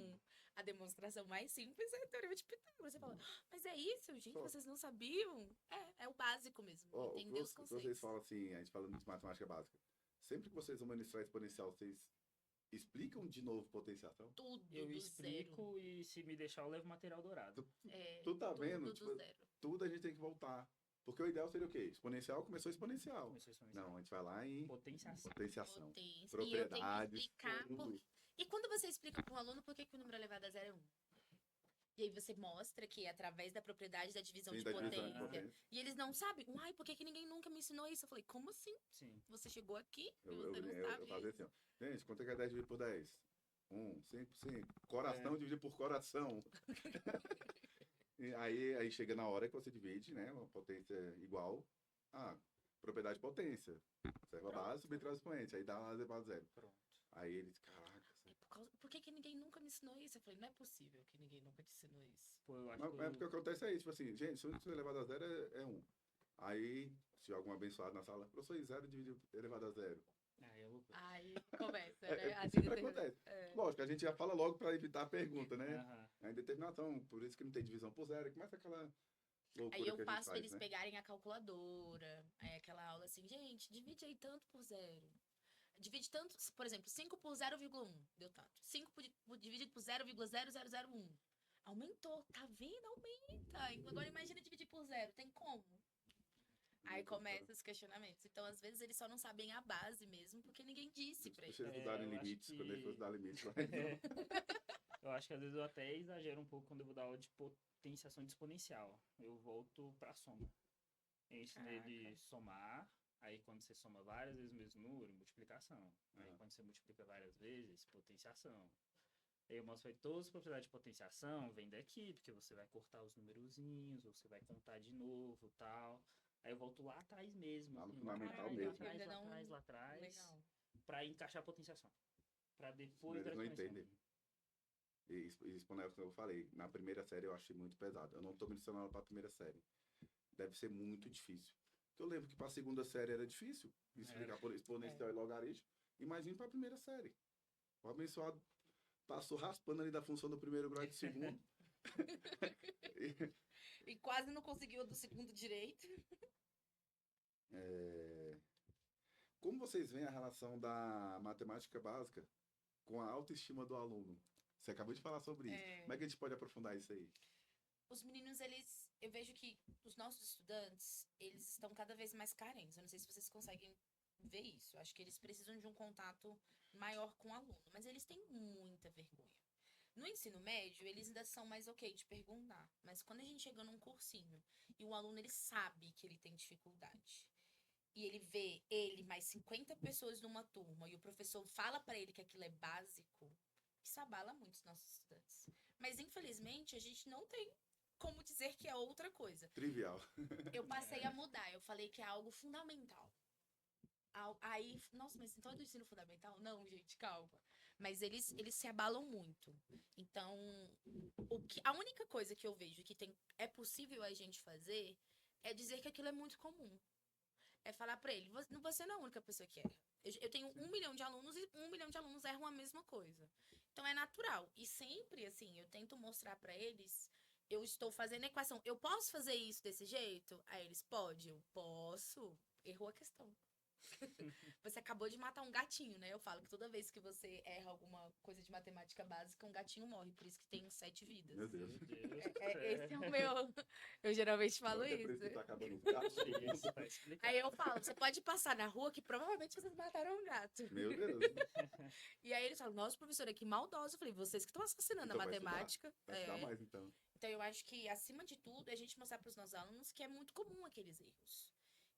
a demonstração mais simples, é teorema de Pitágoras. Você fala, mas é isso, gente, Só. vocês não sabiam? É o básico mesmo, Ó, entender os o que vocês conceitos. falam assim, a gente falando de matemática básica, sempre que vocês vão ministrar exponencial, vocês explicam de novo potenciação? Tudo Eu do explico e se me deixar eu levo material dourado. zero. Tu tá vendo? Tudo Tipo, do zero. tudo a gente tem que voltar. Porque o ideal seria o quê? Exponencial começou exponencial. Começou exponencial. Não, a gente vai lá em Potenciação. potenciação. Potência. E eu tenho que Propriedades, explicar tudo. E quando você explica para um aluno por que o número elevado a zero é 1? E aí você mostra que através da propriedade da divisão Sim, de da divisão de potência. potência. E eles não sabem. Uai, por que ninguém nunca me ensinou isso? Eu falei, como assim? Sim. Você chegou aqui e Eu você não sabe fazia isso. assim, ó. Gente, quanto é que é 10 dividido por 10? 5, 5. Coração dividido por coração. E aí chega na hora que você divide, né? Uma potência igual a propriedade de potência. Observa a base, subtrai o expoente. Aí dá lá elevado a zero. Pronto. Aí eles, caraca. Por que ninguém nunca me ensinou isso? Eu falei, não é possível que ninguém nunca te ensinou isso. Pô, eu acho Mas, que é porque o que acontece é isso, tipo assim, gente, se o elevado a zero é 1. Aí, se algum abençoado na sala, professor, 0 dividido elevado a 0. Aí é loucura. Aí começa, né? A Sempre vida acontece. É. Lógico, a gente já fala logo para evitar a pergunta, né? Aham. A indeterminação, por isso que não tem divisão por zero, começa aquela loucura Aí eu que a gente passo pra faz, eles né? pegarem a calculadora. Aí aquela aula assim, gente, divide aí tanto por zero. Divide tanto, por exemplo, 5 por 0,1 deu tanto. 5 dividido por 0,0001. Aumentou, tá vendo? Aumenta. Agora imagina dividir por zero, tem como? Aí começam os questionamentos. Então, às vezes, eles só não sabem a base mesmo, porque ninguém disse pra eles. Deixa eles estudarem eu acho limites, que- quando eles for estudar limites lá. Eu acho que às vezes eu até exagero um pouco quando eu vou dar aula de potenciação de exponencial. Eu volto pra soma. Eu ensino ele somar, aí quando você soma várias vezes o mesmo número, multiplicação. Aí Aham. quando você multiplica várias vezes, potenciação. Aí eu mostro pra ele todas as propriedades de potenciação, vem daqui, porque você vai cortar os numerozinhos, ou você vai contar de novo e tal. Aí eu volto lá atrás mesmo. Lá no assim, fundamental atrás, mesmo. Lá atrás, Ainda lá não- atrás, lá atrás. Legal. Pra encaixar a potenciação. Pra depois Eles não exponencial. entendem. E exponencial, como eu falei, na primeira série eu achei muito pesado. Eu não tô mencionando pra primeira série. Deve ser muito difícil. Porque eu lembro que pra segunda série era difícil explicar por exponencial e logaritmo. Imagina pra primeira série. O abençoado passou raspando ali da função do primeiro grau e do segundo. E quase não conseguiu a do segundo direito. Como vocês veem a relação da matemática básica com a autoestima do aluno? Você acabou de falar sobre isso. É. Como é que a gente pode aprofundar isso aí? Os meninos, eu vejo que os nossos estudantes, eles estão cada vez mais carentes. Eu não sei se vocês conseguem ver isso. Eu acho que eles precisam de um contato maior com o aluno, mas eles têm muita vergonha. No ensino médio, eles ainda são mais ok de perguntar, mas quando a gente chega num cursinho e o aluno ele sabe que ele tem dificuldade, e ele vê ele mais 50 pessoas numa turma e o professor fala pra ele que aquilo é básico, isso abala muito os nossos estudantes. Mas infelizmente a gente não tem como dizer que é outra coisa. Trivial. Eu passei a mudar, eu falei que é algo fundamental. Aí, nossa, mas então é do ensino fundamental? Não, gente, calma. Mas eles se abalam muito. Então, a única coisa que eu vejo que é possível a gente fazer é dizer que aquilo é muito comum. É falar pra ele, você não é a única pessoa que erra. Eu tenho 1 milhão de alunos e 1 milhão de alunos erram a mesma coisa. Então é natural. E sempre, assim, eu tento mostrar pra eles, eu estou fazendo a equação. Eu posso fazer isso desse jeito? Aí eles, pode. Eu posso. Errou a questão. Você acabou de matar um gatinho, né? Eu falo que toda vez que você erra alguma coisa de matemática básica, um gatinho morre. Por isso que tem 7 vidas. Meu Deus. Meu Deus. Esse é o meu. Eu geralmente falo Até por isso. que tá acabando os gatos. Isso, tá explicado. Aí eu falo, você pode passar na rua que provavelmente vocês mataram um gato. Meu Deus. E aí eles falam, nossa, professora, que maldosa. Eu falei, vocês que estão assassinando Então a vai estudar. matemática. Vai estudar mais, então. Então eu acho que, acima de tudo, é a gente mostrar para os nossos alunos que é muito comum aqueles erros.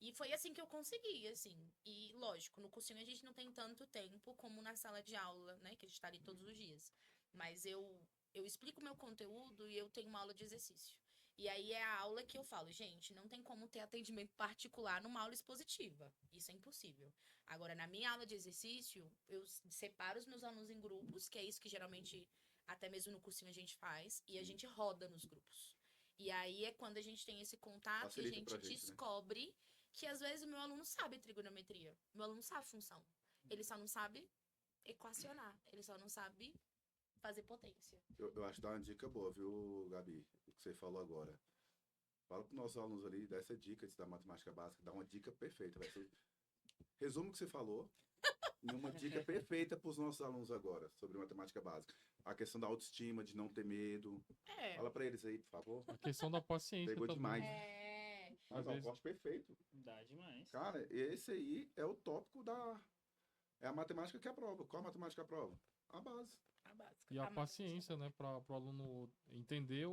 E foi assim que eu consegui, assim. E, lógico, no cursinho a gente não tem tanto tempo como na sala de aula, né? Que a gente tá ali todos os dias. Mas eu explico o meu conteúdo e eu tenho uma aula de exercício. E aí é a aula que eu falo, gente, não tem como ter atendimento particular numa aula expositiva. Isso é impossível. Agora, na minha aula de exercício, eu separo os meus alunos em grupos, que é isso que geralmente, até mesmo no cursinho, a gente faz, e a gente roda nos grupos. E aí é quando a gente tem esse contato Facilita e a gente pra gente, né? descobre que às vezes o meu aluno sabe trigonometria. O meu aluno sabe função. Ele só não sabe equacionar. Ele só não sabe fazer potência. Eu acho que dá uma dica boa, viu, Gabi? O que você falou agora. Fala para os nossos alunos ali, dá essa dica da matemática básica, dá uma dica perfeita. Resume o que você falou em uma dica perfeita para os nossos alunos agora, sobre matemática básica. A questão da autoestima, de não ter medo. É. Fala para eles aí, por favor. A questão da paciência Pegou também. demais. É. Mas Às é um vezes- corte perfeito. Dá demais. Cara, esse aí é o tópico da... É a matemática que aprova. Qual a matemática aprova? A base. A básica. E a matemática. paciência, né? Para o aluno entender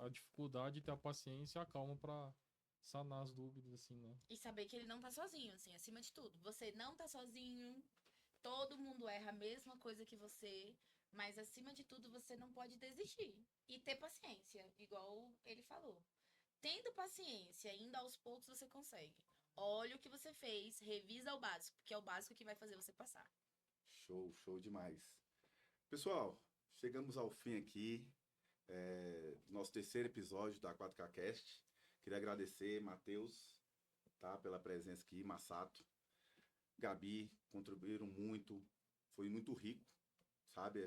a dificuldade, ter a paciência e a calma para sanar as dúvidas, assim, né? E saber que ele não tá sozinho, assim, acima de tudo. Você não tá sozinho, todo mundo erra a mesma coisa que você, mas acima de tudo você não pode desistir. E ter paciência, igual ele falou. Tendo paciência, indo aos poucos você consegue. Olha o que você fez, revisa o básico, porque é o básico que vai fazer você passar. Show, show demais. Pessoal, chegamos ao fim aqui do nosso terceiro episódio da 4K Cast. Queria agradecer, Matheus, tá, pela presença aqui, Massato, Gabi, contribuíram muito, foi muito rico, sabe,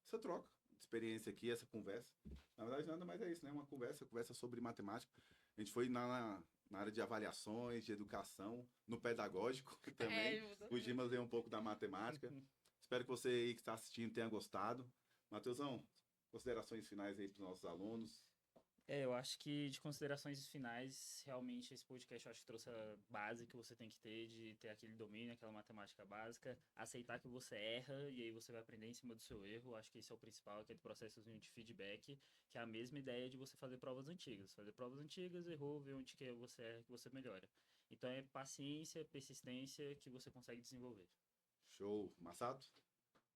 essa troca de experiência aqui, essa conversa. Na verdade, nada mais é isso, né? Uma conversa sobre matemática. A gente foi na área de avaliações, de educação, no pedagógico também. Fugimos aí um pouco da matemática. Espero que você aí que está assistindo tenha gostado. Matheusão, considerações finais aí para os nossos alunos. Eu acho que de considerações finais, realmente esse podcast eu acho que trouxe a base que você tem que ter de ter aquele domínio, aquela matemática básica, aceitar que você erra e aí você vai aprender em cima do seu erro. Eu acho que esse é o principal, aquele processozinho de feedback, que é a mesma ideia de você fazer provas antigas. Fazer provas antigas, errou, ver onde que você erra, que você melhora. Então é paciência, persistência que você consegue desenvolver. Show. Massato?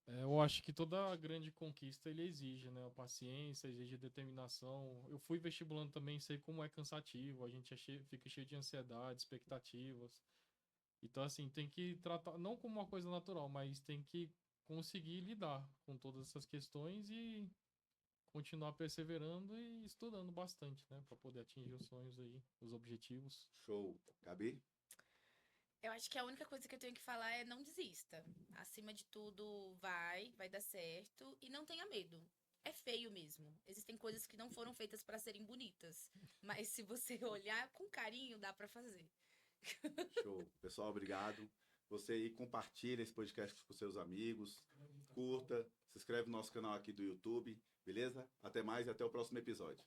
Eu acho que toda grande conquista ele exige, né? A paciência, exige determinação. Eu fui vestibulando também, sei como é cansativo, a gente fica cheio de ansiedade, expectativas. Então, assim, tem que tratar, não como uma coisa natural, mas tem que conseguir lidar com todas essas questões e continuar perseverando e estudando bastante, né? Para poder atingir os sonhos aí, os objetivos. Show. Gabi? Eu acho que a única coisa que eu tenho que falar é não desista. Acima de tudo, vai dar certo e não tenha medo. É feio mesmo. Existem coisas que não foram feitas para serem bonitas, mas se você olhar com carinho, dá para fazer. Show. Pessoal, obrigado. Você aí compartilha esse podcast com seus amigos, curta, se inscreve no nosso canal aqui do YouTube, beleza? Até mais e até o próximo episódio.